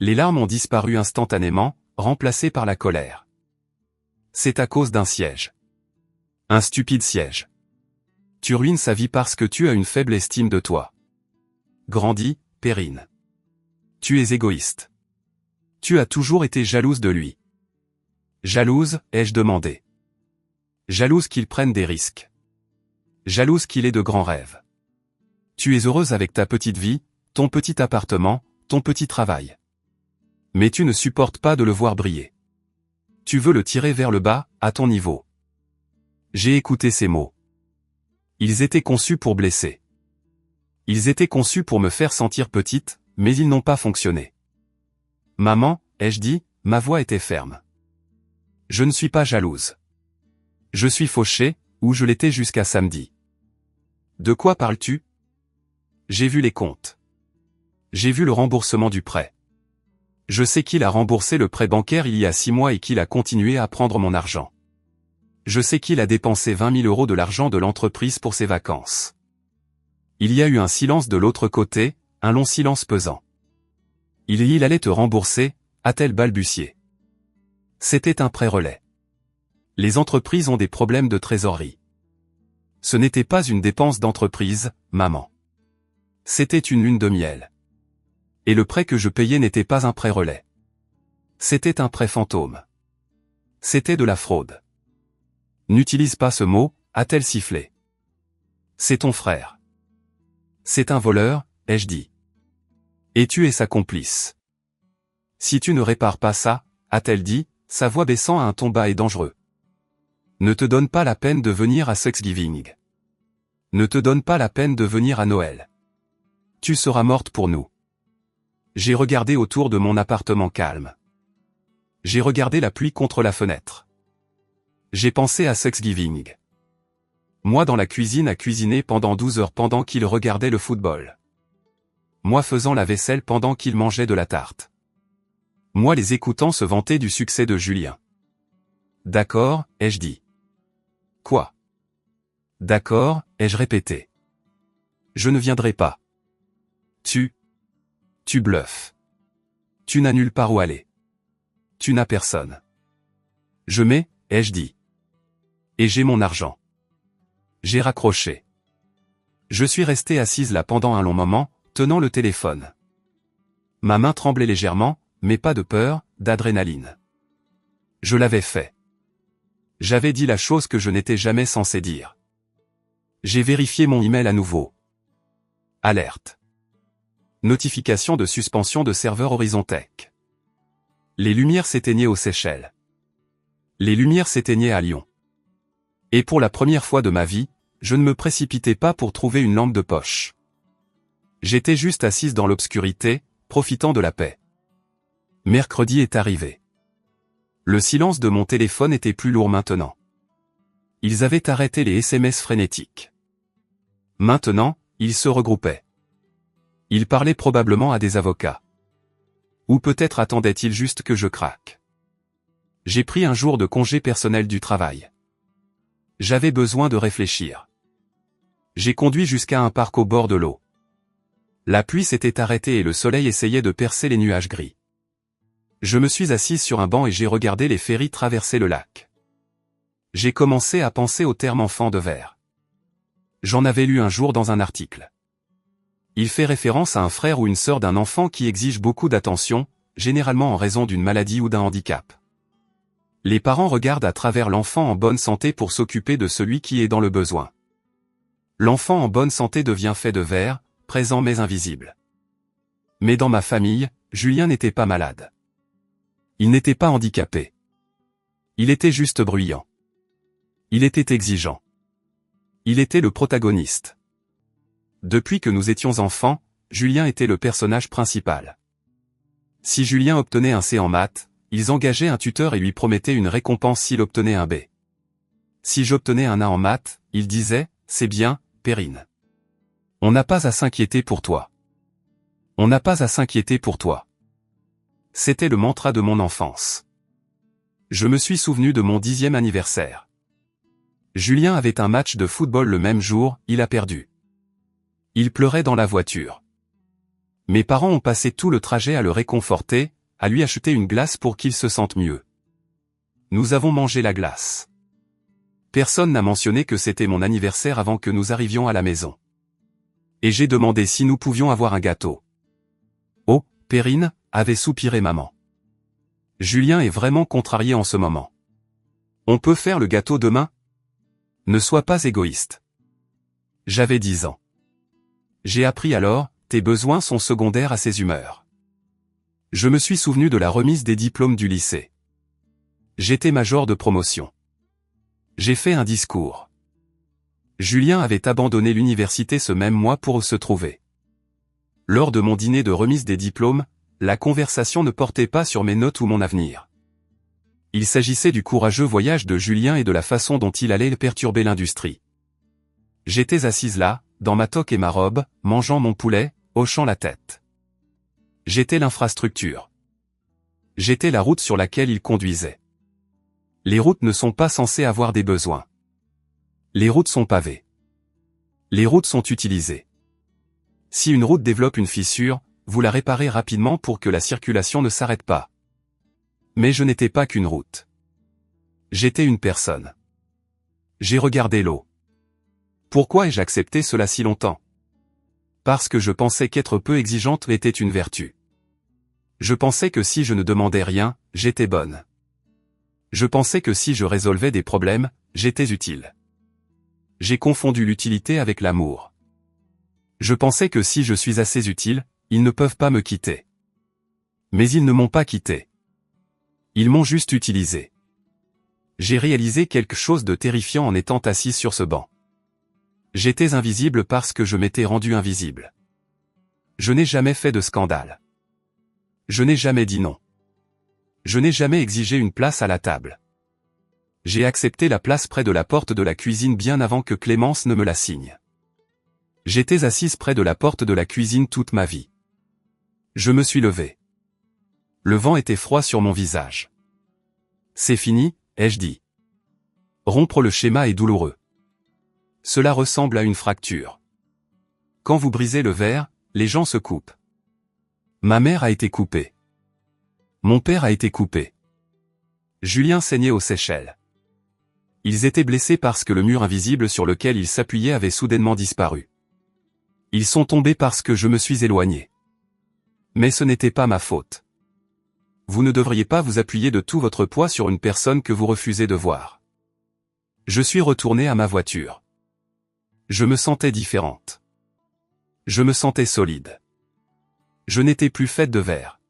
[SPEAKER 1] Les larmes ont disparu instantanément, remplacées par la colère. C'est à cause d'un siège. Un stupide siège. Tu ruines sa vie parce que tu as une faible estime de toi. Grandis, Perrine. Tu es égoïste. Tu as toujours été jalouse de lui. Jalouse, ai-je demandé. Jalouse qu'il prenne des risques. Jalouse qu'il ait de grands rêves. Tu es heureuse avec ta petite vie, ton petit appartement, ton petit travail. Mais tu ne supportes pas de le voir briller. Tu veux le tirer vers le bas, à ton niveau. J'ai écouté ces mots. Ils étaient conçus pour blesser. Ils étaient conçus pour me faire sentir petite, mais ils n'ont pas fonctionné. Maman, ai-je dit, ma voix était ferme. Je ne suis pas jalouse. Je suis fauchée, ou je l'étais jusqu'à samedi. De quoi parles-tu? J'ai vu les comptes. J'ai vu le remboursement du prêt. Je sais qu'il a remboursé le prêt bancaire il y a 6 mois et qu'il a continué à prendre mon argent. Je sais qu'il a dépensé 20 000 € de l'argent de l'entreprise pour ses vacances. Il y a eu un silence de l'autre côté, un long silence pesant. Il allait te rembourser, a-t-elle balbutié. C'était un prêt-relais. Les entreprises ont des problèmes de trésorerie. Ce n'était pas une dépense d'entreprise, maman. C'était une lune de miel. Et le prêt que je payais n'était pas un prêt-relais. C'était un prêt fantôme. C'était de la fraude. N'utilise pas ce mot, a-t-elle sifflé. C'est ton frère. C'est un voleur, ai-je dit. Et tu es sa complice. Si tu ne répares pas ça, a-t-elle dit, sa voix baissant à un ton bas et dangereux. Ne te donne pas la peine de venir à Thanksgiving. Ne te donne pas la peine de venir à Noël. Tu seras morte pour nous. J'ai regardé autour de mon appartement calme. J'ai regardé la pluie contre la fenêtre. J'ai pensé à Thanksgiving. Moi dans la cuisine à cuisiner pendant 12 heures pendant qu'il regardait le football. Moi faisant la vaisselle pendant qu'il mangeait de la tarte. Moi les écoutant se vanter du succès de Julien. D'accord, ai-je dit. Quoi? D'accord, ai-je répété. Je ne viendrai pas. Tu bluffes. Tu n'as nulle part où aller. Tu n'as personne. Je mets, ai-je dit. Et j'ai mon argent. J'ai raccroché. Je suis resté assise là pendant un long moment, tenant le téléphone. Ma main tremblait légèrement, mais pas de peur, d'adrénaline. Je l'avais fait. J'avais dit la chose que je n'étais jamais censé dire. J'ai vérifié mon email à nouveau. Alerte. Notification de suspension de serveur Horizontech. Les lumières s'éteignaient aux Seychelles. Les lumières s'éteignaient à Lyon. Et pour la première fois de ma vie, je ne me précipitais pas pour trouver une lampe de poche. J'étais juste assise dans l'obscurité, profitant de la paix. Mercredi est arrivé. Le silence de mon téléphone était plus lourd maintenant. Ils avaient arrêté les SMS frénétiques. Maintenant, ils se regroupaient. Ils parlaient probablement à des avocats. Ou peut-être attendaient-ils juste que je craque. J'ai pris un jour de congé personnel du travail. J'avais besoin de réfléchir. J'ai conduit jusqu'à un parc au bord de l'eau. La pluie s'était arrêtée et le soleil essayait de percer les nuages gris. Je me suis assise sur un banc et j'ai regardé les ferries traverser le lac. J'ai commencé à penser au terme enfant de verre. J'en avais lu un jour dans un article. Il fait référence à un frère ou une sœur d'un enfant qui exige beaucoup d'attention, généralement en raison d'une maladie ou d'un handicap. Les parents regardent à travers l'enfant en bonne santé pour s'occuper de celui qui est dans le besoin. L'enfant en bonne santé devient fait de verre, présent mais invisible. Mais dans ma famille, Julien n'était pas malade. Il n'était pas handicapé. Il était juste bruyant. Il était exigeant. Il était le protagoniste. Depuis que nous étions enfants, Julien était le personnage principal. Si Julien obtenait un C en maths, ils engageaient un tuteur et lui promettaient une récompense s'il obtenait un B. Si j'obtenais un A en maths, ils disaient, c'est bien, Perrine. On n'a pas à s'inquiéter pour toi. On n'a pas à s'inquiéter pour toi. C'était le mantra de mon enfance. Je me suis souvenu de mon 10e anniversaire. Julien avait un match de football le même jour, il a perdu. Il pleurait dans la voiture. Mes parents ont passé tout le trajet à le réconforter, à lui acheter une glace pour qu'il se sente mieux. Nous avons mangé la glace. Personne n'a mentionné que c'était mon anniversaire avant que nous arrivions à la maison. Et j'ai demandé si nous pouvions avoir un gâteau. Oh, Perrine, avait soupiré maman. Julien est vraiment contrarié en ce moment. On peut faire le gâteau demain? Ne sois pas égoïste. J'avais 10 ans. J'ai appris alors, tes besoins sont secondaires à ses humeurs. Je me suis souvenu de la remise des diplômes du lycée. J'étais major de promotion. J'ai fait un discours. Julien avait abandonné l'université ce même mois pour se trouver. Lors de mon dîner de remise des diplômes, la conversation ne portait pas sur mes notes ou mon avenir. Il s'agissait du courageux voyage de Julien et de la façon dont il allait perturber l'industrie. J'étais assise là, dans ma toque et ma robe, mangeant mon poulet, hochant la tête. J'étais l'infrastructure. J'étais la route sur laquelle il conduisait. Les routes ne sont pas censées avoir des besoins. Les routes sont pavées. Les routes sont utilisées. Si une route développe une fissure, vous la réparez rapidement pour que la circulation ne s'arrête pas. Mais je n'étais pas qu'une route. J'étais une personne. J'ai regardé l'eau. Pourquoi ai-je accepté cela si longtemps? Parce que je pensais qu'être peu exigeante était une vertu. Je pensais que si je ne demandais rien, j'étais bonne. Je pensais que si je résolvais des problèmes, j'étais utile. J'ai confondu l'utilité avec l'amour. Je pensais que si je suis assez utile, ils ne peuvent pas me quitter. Mais ils ne m'ont pas quitté. Ils m'ont juste utilisé. J'ai réalisé quelque chose de terrifiant en étant assise sur ce banc. J'étais invisible parce que je m'étais rendu invisible. Je n'ai jamais fait de scandale. Je n'ai jamais dit non. Je n'ai jamais exigé une place à la table. J'ai accepté la place près de la porte de la cuisine bien avant que Clémence ne me la signe. J'étais assise près de la porte de la cuisine toute ma vie. Je me suis levé. Le vent était froid sur mon visage. C'est fini, ai-je dit. Rompre le schéma est douloureux. Cela ressemble à une fracture. Quand vous brisez le verre, les gens se coupent. Ma mère a été coupée. Mon père a été coupé. Julien saignait aux Seychelles. Ils étaient blessés parce que le mur invisible sur lequel ils s'appuyaient avait soudainement disparu. Ils sont tombés parce que je me suis éloigné. Mais ce n'était pas ma faute. Vous ne devriez pas vous appuyer de tout votre poids sur une personne que vous refusez de voir. Je suis retourné à ma voiture. Je me sentais différente. Je me sentais solide. Je n'étais plus faite de verre.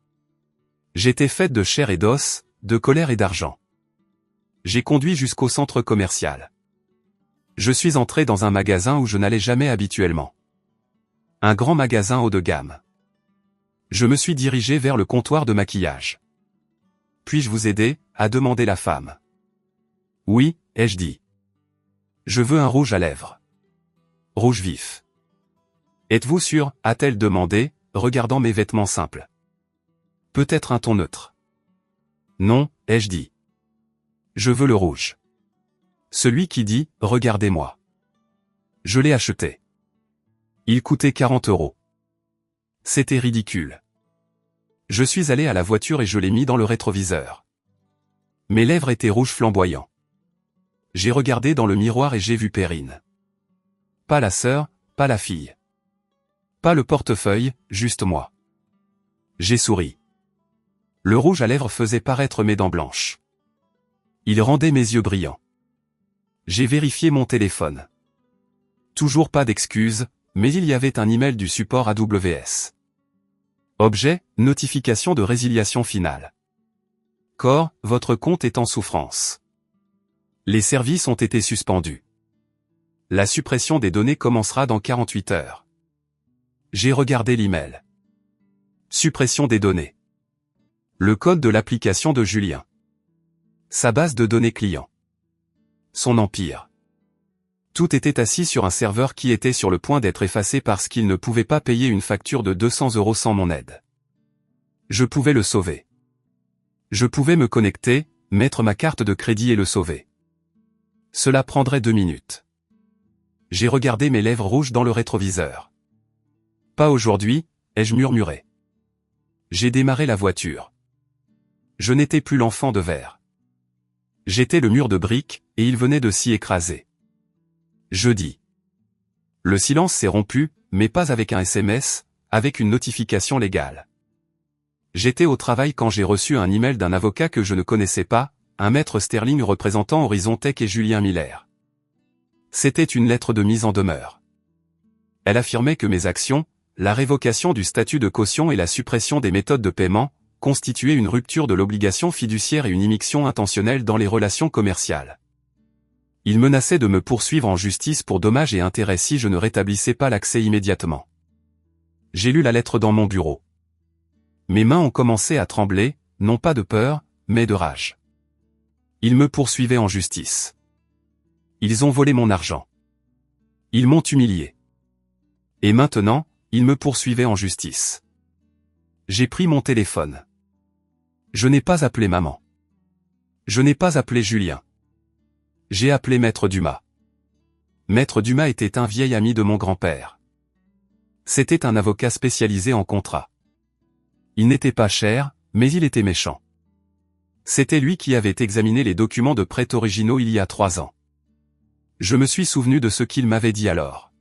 [SPEAKER 1] J'étais faite de chair et d'os, de colère et d'argent. J'ai conduit jusqu'au centre commercial. Je suis entré dans un magasin où je n'allais jamais habituellement. Un grand magasin haut de gamme. Je me suis dirigé vers le comptoir de maquillage. Puis-je vous aider, a demandé la femme. Oui, ai-je dit. Je veux un rouge à lèvres. Rouge vif. Êtes-vous sûr, a-t-elle demandé, regardant mes vêtements simples. Peut-être un ton neutre. Non, ai-je dit. Je veux le rouge. Celui qui dit, regardez-moi. Je l'ai acheté. Il coûtait 40 €. C'était ridicule. Je suis allé à la voiture et je l'ai mis dans le rétroviseur. Mes lèvres étaient rouges flamboyants. J'ai regardé dans le miroir et j'ai vu Perrine. Pas la sœur, pas la fille. Pas le portefeuille, juste moi. J'ai souri. Le rouge à lèvres faisait paraître mes dents blanches. Il rendait mes yeux brillants. J'ai vérifié mon téléphone. Toujours pas d'excuses, mais il y avait un email du support AWS. Objet, notification de résiliation finale. Corps, votre compte est en souffrance. Les services ont été suspendus. La suppression des données commencera dans 48 heures. J'ai regardé l'email. Suppression des données. Le code de l'application de Julien. Sa base de données client. Son empire. Tout était assis sur un serveur qui était sur le point d'être effacé parce qu'il ne pouvait pas payer une facture de 200 € sans mon aide. Je pouvais le sauver. Je pouvais me connecter, mettre ma carte de crédit et le sauver. Cela prendrait 2 minutes. J'ai regardé mes lèvres rouges dans le rétroviseur. Pas aujourd'hui, ai-je murmuré. J'ai démarré la voiture. Je n'étais plus l'enfant de verre. J'étais le mur de briques, et il venait de s'y écraser. Jeudi. Le silence s'est rompu, mais pas avec un SMS, avec une notification légale. J'étais au travail quand j'ai reçu un email d'un avocat que je ne connaissais pas, un maître Sterling représentant Horizon Tech et Julien Miller. C'était une lettre de mise en demeure. Elle affirmait que mes actions, la révocation du statut de caution et la suppression des méthodes de paiement, constituaient une rupture de l'obligation fiduciaire et une immixtion intentionnelle dans les relations commerciales. Il menaçait de me poursuivre en justice pour dommages et intérêts si je ne rétablissais pas l'accès immédiatement. J'ai lu la lettre dans mon bureau. Mes mains ont commencé à trembler, non pas de peur, mais de rage. Ils me poursuivaient en justice. Ils ont volé mon argent. Ils m'ont humilié. Et maintenant, ils me poursuivaient en justice. J'ai pris mon téléphone. Je n'ai pas appelé maman. Je n'ai pas appelé Julien. J'ai appelé Maître Dumas. Maître Dumas était un vieil ami de mon grand-père. C'était un avocat spécialisé en contrat. Il n'était pas cher, mais il était méchant. C'était lui qui avait examiné les documents de prêt originaux il y a 3 ans. Je me suis souvenu de ce qu'il m'avait dit alors.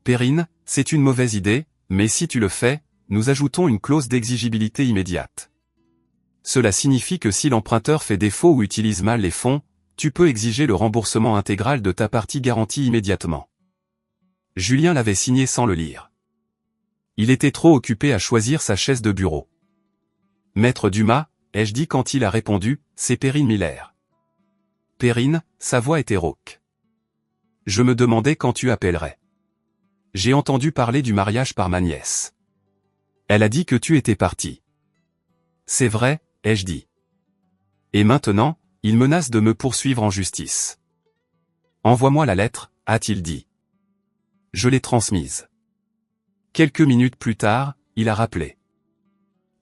[SPEAKER 1] Perrine, c'est une mauvaise idée, mais si tu le fais, nous ajoutons une clause d'exigibilité immédiate. Cela signifie que si l'emprunteur fait défaut ou utilise mal les fonds, tu peux exiger le remboursement intégral de ta partie garantie immédiatement. Julien l'avait signé sans le lire. Il était trop occupé à choisir sa chaise de bureau. Maître Dumas, ai-je dit quand il a répondu, c'est Perrine Miller. Perrine, sa voix était rauque. Je me demandais quand tu appellerais. J'ai entendu parler du mariage par ma nièce. Elle a dit que tu étais parti. C'est vrai, ai-je dit. Et maintenant, il menace de me poursuivre en justice. Envoie-moi la lettre, a-t-il dit. Je l'ai transmise. Quelques minutes plus tard, il a rappelé.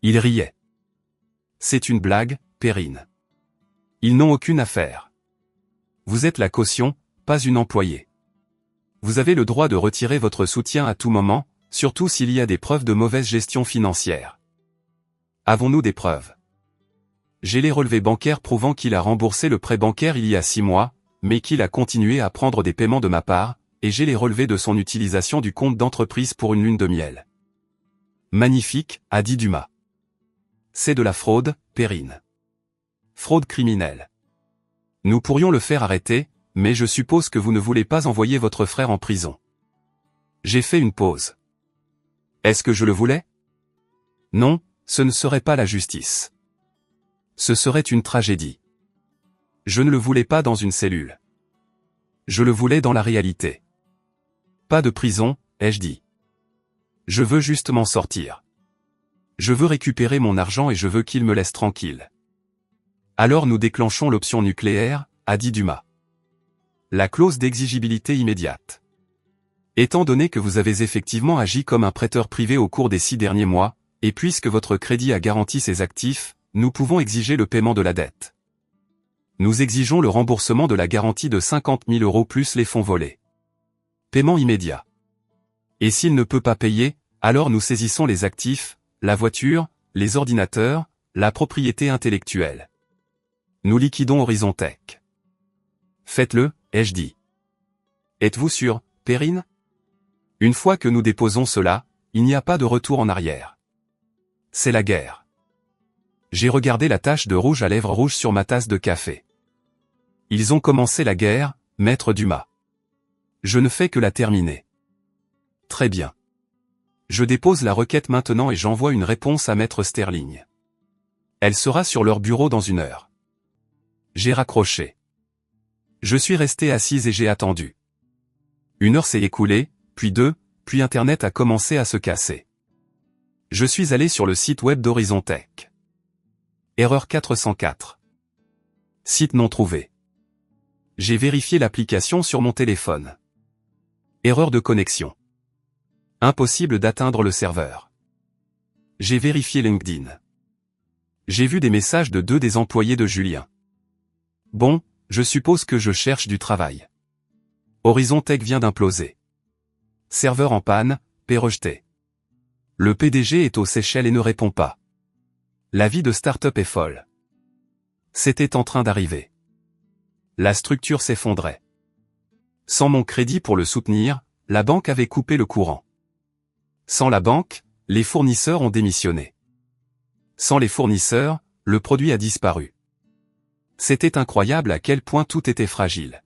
[SPEAKER 1] Il riait. C'est une blague, Perrine. Ils n'ont aucune affaire. Vous êtes la caution, pas une employée. Vous avez le droit de retirer votre soutien à tout moment, surtout s'il y a des preuves de mauvaise gestion financière. Avons-nous des preuves? J'ai les relevés bancaires prouvant qu'il a remboursé le prêt bancaire il y a 6 mois, mais qu'il a continué à prendre des paiements de ma part, et j'ai les relevés de son utilisation du compte d'entreprise pour une lune de miel. Magnifique, a dit Dumas. C'est de la fraude, Perrine. Fraude criminelle. Nous pourrions le faire arrêter, mais je suppose que vous ne voulez pas envoyer votre frère en prison. J'ai fait une pause. Est-ce que je le voulais? Non, ce ne serait pas la justice. Ce serait une tragédie. Je ne le voulais pas dans une cellule. Je le voulais dans la réalité. Pas de prison, ai-je dit. Je veux juste m'en sortir. Je veux récupérer mon argent et je veux qu'il me laisse tranquille. Alors nous déclenchons l'option nucléaire, a dit Dumas. La clause d'exigibilité immédiate. Étant donné que vous avez effectivement agi comme un prêteur privé au cours des 6 derniers mois, et puisque votre crédit a garanti ses actifs, nous pouvons exiger le paiement de la dette. Nous exigeons le remboursement de la garantie de 50 000 € plus les fonds volés. Paiement immédiat. Et s'il ne peut pas payer, alors nous saisissons les actifs, la voiture, les ordinateurs, la propriété intellectuelle. Nous liquidons Horizontech. Faites-le, ai-je dit. Êtes-vous sûr, Perrine? Une fois que nous déposons cela, il n'y a pas de retour en arrière. C'est la guerre. J'ai regardé la tache de rouge à lèvres rouges sur ma tasse de café. Ils ont commencé la guerre, maître Dumas. Je ne fais que la terminer. Très bien. Je dépose la requête maintenant et j'envoie une réponse à maître Sterling. Elle sera sur leur bureau dans 1 heure. J'ai raccroché. Je suis resté assise et j'ai attendu. 1 heure s'est écoulée, puis 2, puis Internet a commencé à se casser. Je suis allé sur le site web d'Horizontech. Erreur 404. Site non trouvé. J'ai vérifié l'application sur mon téléphone. Erreur de connexion. Impossible d'atteindre le serveur. J'ai vérifié LinkedIn. J'ai vu des messages de 2 des employés de Julien. Bon, je suppose que je cherche du travail. Horizontech vient d'imploser. Serveur en panne, paie rejetée. Le PDG est aux Seychelles et ne répond pas. La vie de start-up est folle. C'était en train d'arriver. La structure s'effondrait. Sans mon crédit pour le soutenir, la banque avait coupé le courant. Sans la banque, les fournisseurs ont démissionné. Sans les fournisseurs, le produit a disparu. C'était incroyable à quel point tout était fragile.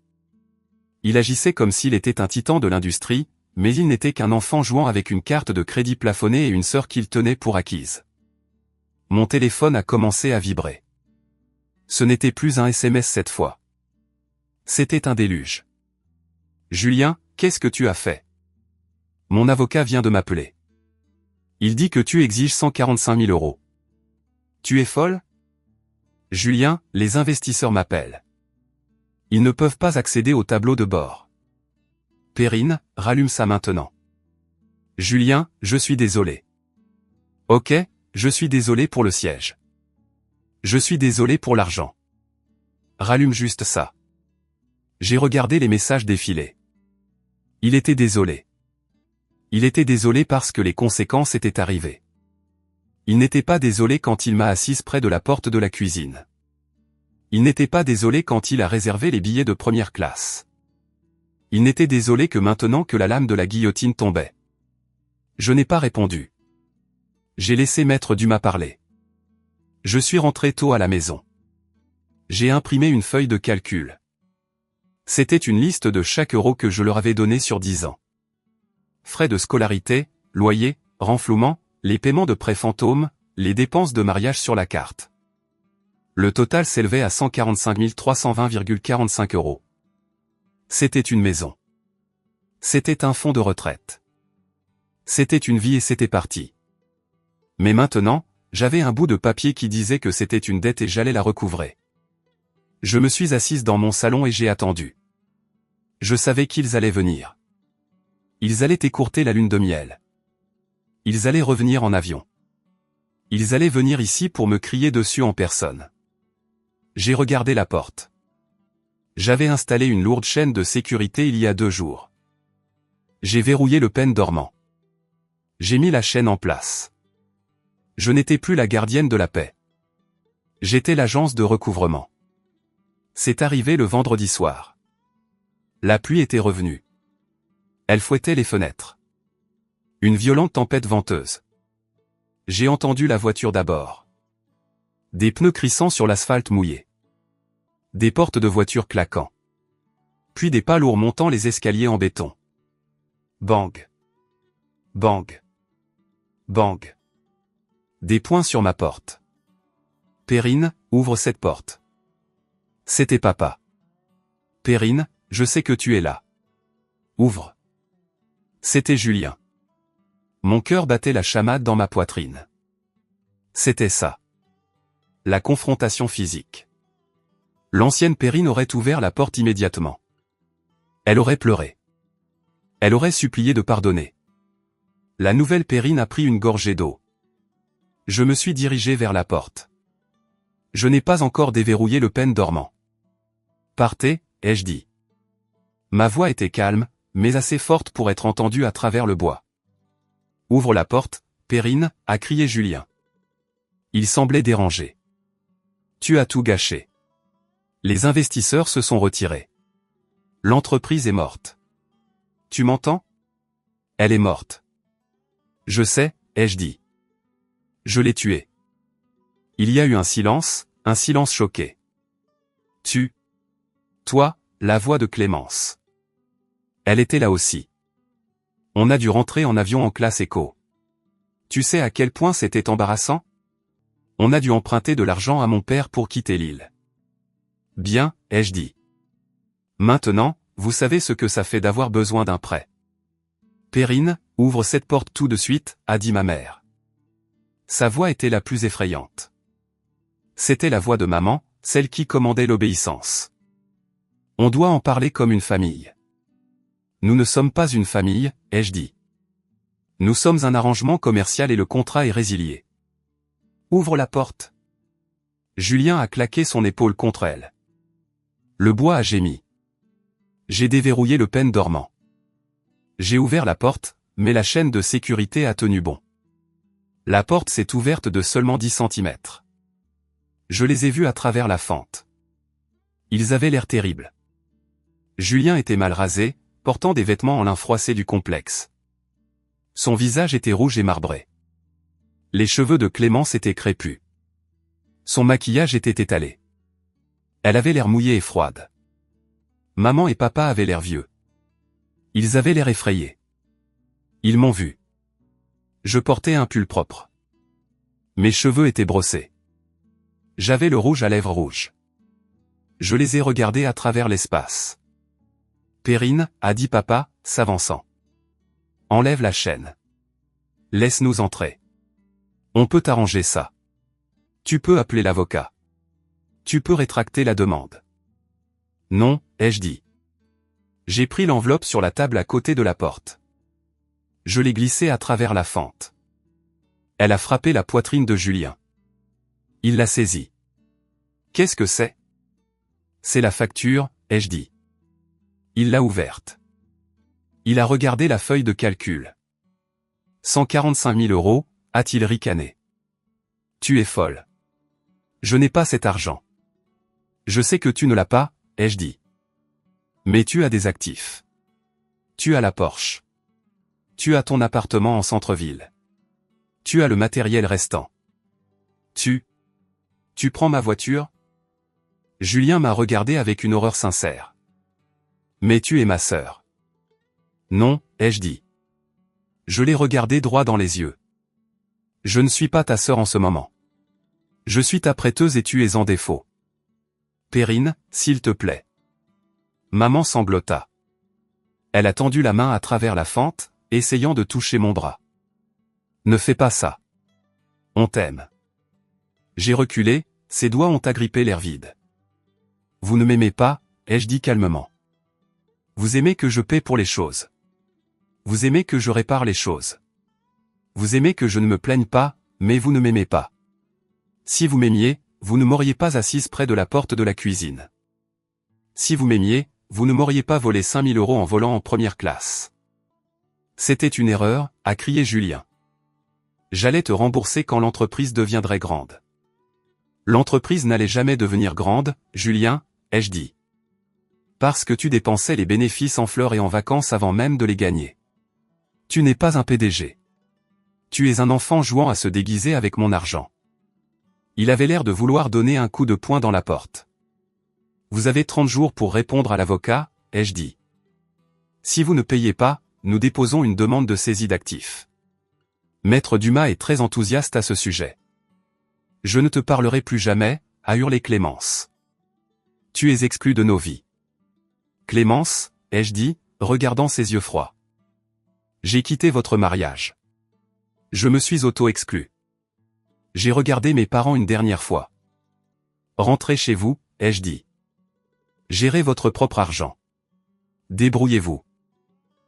[SPEAKER 1] Il agissait comme s'il était un titan de l'industrie, mais il n'était qu'un enfant jouant avec une carte de crédit plafonnée et une sœur qu'il tenait pour acquise. Mon téléphone a commencé à vibrer. Ce n'était plus un SMS cette fois. C'était un déluge. Julien, qu'est-ce que tu as fait? Mon avocat vient de m'appeler. Il dit que tu exiges 145 000 €. Tu es folle? Julien, les investisseurs m'appellent. Ils ne peuvent pas accéder au tableau de bord. Perrine, rallume ça maintenant. Julien, je suis désolé. Ok, je suis désolé pour le siège. Je suis désolé pour l'argent. Rallume juste ça. J'ai regardé les messages défiler. Il était désolé. Il était désolé parce que les conséquences étaient arrivées. Il n'était pas désolé quand il m'a assise près de la porte de la cuisine. Il n'était pas désolé quand il a réservé les billets de première classe. Il n'était désolé que maintenant que la lame de la guillotine tombait. Je n'ai pas répondu. J'ai laissé maître Dumas parler. Je suis rentré tôt à la maison. J'ai imprimé une feuille de calcul. C'était une liste de chaque euro que je leur avais donné sur 10 ans. Frais de scolarité, loyer, renflouement, les paiements de prêts fantômes, les dépenses de mariage sur la carte. Le total s'élevait à 145 320,45 €. C'était une maison. C'était un fonds de retraite. C'était une vie et c'était parti. Mais maintenant, j'avais un bout de papier qui disait que c'était une dette et j'allais la recouvrer. Je me suis assise dans mon salon et j'ai attendu. Je savais qu'ils allaient venir. Ils allaient écourter la lune de miel. Ils allaient revenir en avion. Ils allaient venir ici pour me crier dessus en personne. J'ai regardé la porte. J'avais installé une lourde chaîne de sécurité il y a 2 jours. J'ai verrouillé le pen dormant. J'ai mis la chaîne en place. Je n'étais plus la gardienne de la paix. J'étais l'agence de recouvrement. C'est arrivé le vendredi soir. La pluie était revenue. Elle fouettait les fenêtres. Une violente tempête venteuse. J'ai entendu la voiture d'abord. Des pneus crissant sur l'asphalte mouillé. Des portes de voiture claquant. Puis des pas lourds montant les escaliers en béton. Bang. Bang. Bang. Des poings sur ma porte. Perrine, ouvre cette porte. C'était papa. Perrine, je sais que tu es là. Ouvre. C'était Julien. Mon cœur battait la chamade dans ma poitrine. C'était ça. La confrontation physique. L'ancienne Perrine aurait ouvert la porte immédiatement. Elle aurait pleuré. Elle aurait supplié de pardonner. La nouvelle Perrine a pris une gorgée d'eau. Je me suis dirigé vers la porte. Je n'ai pas encore déverrouillé le pen dormant. Partez, ai-je dit. Ma voix était calme, mais assez forte pour être entendue à travers le bois. Ouvre la porte, Perrine, a crié Julien. Il semblait dérangé. Tu as tout gâché. Les investisseurs se sont retirés. L'entreprise est morte. Tu m'entends? Elle est morte. Je sais, ai-je dit. Je l'ai tuée. Il y a eu un silence choqué. Toi, la voix de Clémence. Elle était là aussi. On a dû rentrer en avion en classe éco. Tu sais à quel point c'était embarrassant? On a dû emprunter de l'argent à mon père pour quitter l'île. Bien, ai-je dit. Maintenant, vous savez ce que ça fait d'avoir besoin d'un prêt. Perrine, ouvre cette porte tout de suite, a dit ma mère. Sa voix était la plus effrayante. C'était la voix de maman, celle qui commandait l'obéissance. On doit en parler comme une famille. Nous ne sommes pas une famille, ai-je dit. Nous sommes un arrangement commercial et le contrat est résilié. Ouvre la porte. Julien a claqué son épaule contre elle. Le bois a gémi. J'ai déverrouillé le pen dormant. J'ai ouvert la porte, mais la chaîne de sécurité a tenu bon. La porte s'est ouverte de seulement 10 centimètres. Je les ai vus à travers la fente. Ils avaient l'air terribles. Julien était mal rasé, portant des vêtements en lin froissé du complexe. Son visage était rouge et marbré. Les cheveux de Clémence étaient crépus. Son maquillage était étalé. Elle avait l'air mouillée et froide. Maman et papa avaient l'air vieux. Ils avaient l'air effrayés. Ils m'ont vu. Je portais un pull propre. Mes cheveux étaient brossés. J'avais le rouge à lèvres rouge. Je les ai regardés à travers l'espace. Perrine, a dit papa, s'avançant. Enlève la chaîne. Laisse-nous entrer. On peut arranger ça. Tu peux appeler l'avocat. Tu peux rétracter la demande. Non, ai-je dit. J'ai pris l'enveloppe sur la table à côté de la porte. Je l'ai glissée à travers la fente. Elle a frappé la poitrine de Julien. Il l'a saisie. Qu'est-ce que c'est? C'est la facture, ai-je dit. Il l'a ouverte. Il a regardé la feuille de calcul. 145 000 €, a-t-il ricané. Tu es folle. Je n'ai pas cet argent. Je sais que tu ne l'as pas, ai-je dit. Mais tu as des actifs. Tu as la Porsche. Tu as ton appartement en centre-ville. Tu as le matériel restant. Tu prends ma voiture? Julien m'a regardé avec une horreur sincère. Mais tu es ma sœur. Non, ai-je dit. Je l'ai regardé droit dans les yeux. Je ne suis pas ta sœur en ce moment. Je suis ta prêteuse et tu es en défaut. Perrine, s'il te plaît. Maman sanglota. Elle a tendu la main à travers la fente, essayant de toucher mon bras. Ne fais pas ça. On t'aime. J'ai reculé, ses doigts ont agrippé l'air vide. Vous ne m'aimez pas, ai-je dit calmement. Vous aimez que je paie pour les choses. Vous aimez que je répare les choses. Vous aimez que je ne me plaigne pas, mais vous ne m'aimez pas. Si vous m'aimiez, vous ne m'auriez pas assise près de la porte de la cuisine. Si vous m'aimiez, vous ne m'auriez pas volé 5 000 € en volant en première classe. C'était une erreur, a crié Julien. J'allais te rembourser quand l'entreprise deviendrait grande. L'entreprise n'allait jamais devenir grande, Julien, ai-je dit. Parce que tu dépensais les bénéfices en fleurs et en vacances avant même de les gagner. Tu n'es pas un PDG. Tu es un enfant jouant à se déguiser avec mon argent. Il avait l'air de vouloir donner un coup de poing dans la porte. Vous avez 30 jours pour répondre à l'avocat, ai-je dit. Si vous ne payez pas, nous déposons une demande de saisie d'actifs. Maître Dumas est très enthousiaste à ce sujet. Je ne te parlerai plus jamais, a hurlé Clémence. Tu es exclu de nos vies. Clémence, ai-je dit, regardant ses yeux froids. J'ai quitté votre mariage. Je me suis auto-exclu. J'ai regardé mes parents une dernière fois. Rentrez chez vous, ai-je dit. Gérez votre propre argent. Débrouillez-vous.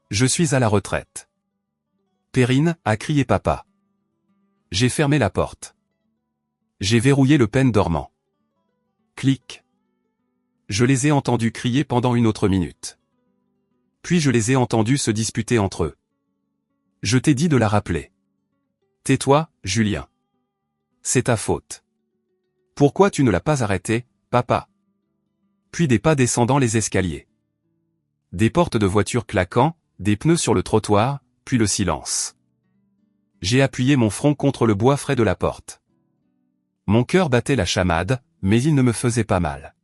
[SPEAKER 1] Je suis à la retraite. Perrine, a crié papa. J'ai fermé la porte. J'ai verrouillé le pen dormant. Clic. Je les ai entendus crier pendant une autre minute. Puis je les ai entendus se disputer entre eux. Je t'ai dit de la rappeler. Tais-toi, Julien. C'est ta faute. Pourquoi tu ne l'as pas arrêté, papa? Puis des pas descendant les escaliers. Des portes de voiture claquant, des pneus sur le trottoir, puis le silence. J'ai appuyé mon front contre le bois frais de la porte. Mon cœur battait la chamade, mais il ne me faisait pas mal.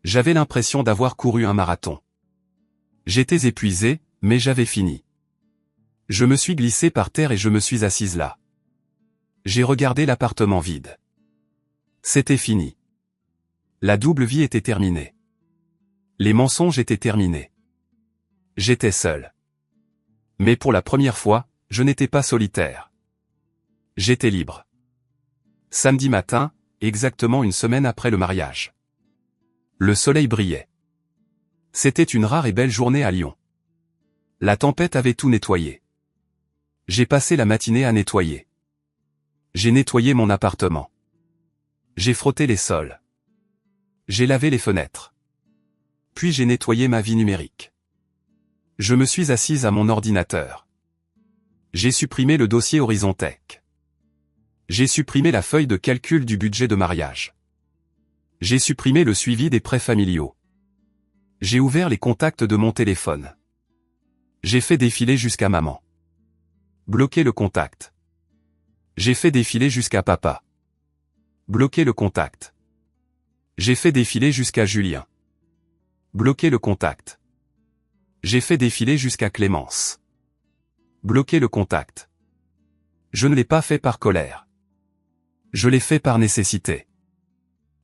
[SPEAKER 1] J'avais l'impression d'avoir couru un marathon. J'étais épuisé, mais j'avais fini. Je me suis glissé par terre et je me suis assise là. J'ai regardé l'appartement vide. C'était fini. La double vie était terminée. Les mensonges étaient terminés. J'étais seul. Mais pour la première fois, je n'étais pas solitaire. J'étais libre. Samedi matin, exactement une semaine après le mariage. Le soleil brillait. C'était une rare et belle journée à Lyon. La tempête avait tout nettoyé. J'ai passé la matinée à nettoyer. J'ai nettoyé mon appartement. J'ai frotté les sols. J'ai lavé les fenêtres. Puis j'ai nettoyé ma vie numérique. Je me suis assise à mon ordinateur. J'ai supprimé le dossier Horizontech. J'ai supprimé la feuille de calcul du budget de mariage. J'ai supprimé le suivi des prêts familiaux. J'ai ouvert les contacts de mon téléphone. J'ai fait défiler jusqu'à maman. Bloquer le contact. J'ai fait défiler jusqu'à papa. Bloquer le contact. J'ai fait défiler jusqu'à Julien. Bloquer le contact. J'ai fait défiler jusqu'à Clémence. Bloquer le contact. Je ne l'ai pas fait par colère. Je l'ai fait par nécessité.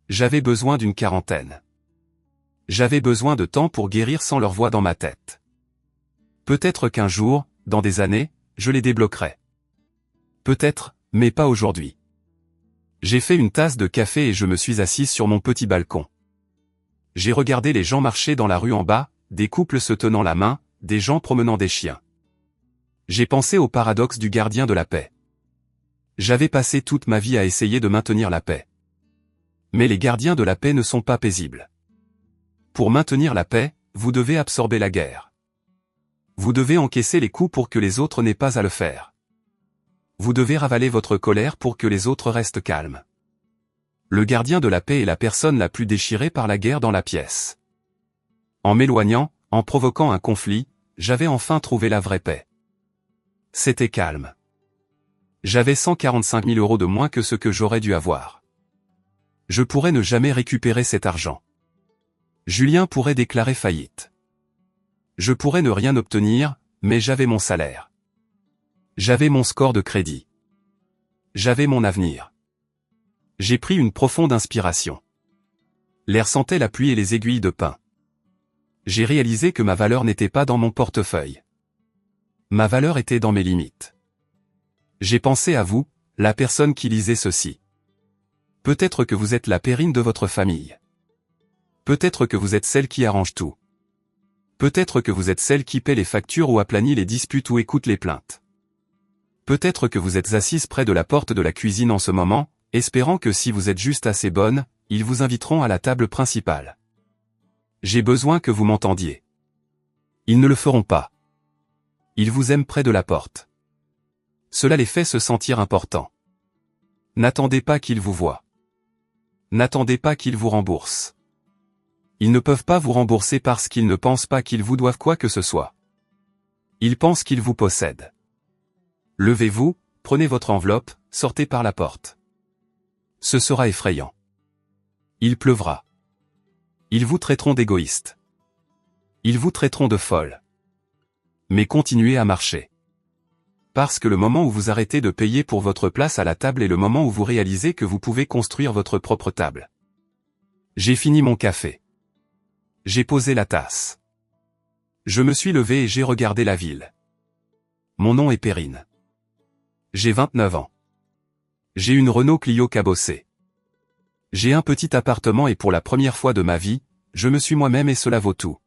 [SPEAKER 1] J'avais besoin d'une quarantaine. J'avais besoin de temps pour guérir sans leur voix dans ma tête. Peut-être qu'un jour, dans des années, je les débloquerai. Peut-être, mais pas aujourd'hui. J'ai fait une tasse de café et je me suis assise sur mon petit balcon. J'ai regardé les gens marcher dans la rue en bas, des couples se tenant la main, des gens promenant des chiens. J'ai pensé au paradoxe du gardien de la paix. J'avais passé toute ma vie à essayer de maintenir la paix. Mais les gardiens de la paix ne sont pas paisibles. Pour maintenir la paix, vous devez absorber la guerre. Vous devez encaisser les coups pour que les autres n'aient pas à le faire. Vous devez ravaler votre colère pour que les autres restent calmes. Le gardien de la paix est la personne la plus déchirée par la guerre dans la pièce. En m'éloignant, en provoquant un conflit, j'avais enfin trouvé la vraie paix. C'était calme. J'avais 145 000 € de moins que ce que j'aurais dû avoir. Je pourrais ne jamais récupérer cet argent. Julien pourrait déclarer faillite. Je pourrais ne rien obtenir, mais j'avais mon salaire. J'avais mon score de crédit. J'avais mon avenir. J'ai pris une profonde inspiration. L'air sentait la pluie et les aiguilles de pin. J'ai réalisé que ma valeur n'était pas dans mon portefeuille. Ma valeur était dans mes limites. J'ai pensé à vous, la personne qui lisait ceci. Peut-être que vous êtes la Perrine de votre famille. Peut-être que vous êtes celle qui arrange tout. Peut-être que vous êtes celle qui paie les factures ou aplanit les disputes ou écoute les plaintes. Peut-être que vous êtes assise près de la porte de la cuisine en ce moment, espérant que si vous êtes juste assez bonne, ils vous inviteront à la table principale. J'ai besoin que vous m'entendiez. Ils ne le feront pas. Ils vous aiment près de la porte. Cela les fait se sentir importants. N'attendez pas qu'ils vous voient. N'attendez pas qu'ils vous remboursent. Ils ne peuvent pas vous rembourser parce qu'ils ne pensent pas qu'ils vous doivent quoi que ce soit. Ils pensent qu'ils vous possèdent. Levez-vous, prenez votre enveloppe, sortez par la porte. Ce sera effrayant. Il pleuvra. Ils vous traiteront d'égoïste. Ils vous traiteront de folle. Mais continuez à marcher. Parce que le moment où vous arrêtez de payer pour votre place à la table est le moment où vous réalisez que vous pouvez construire votre propre table. J'ai fini mon café. J'ai posé la tasse. Je me suis levé et j'ai regardé la ville. Mon nom est Perrine. J'ai 29 ans. J'ai une Renault Clio cabossée. J'ai un petit appartement et pour la première fois de ma vie, je me suis moi-même et cela vaut tout.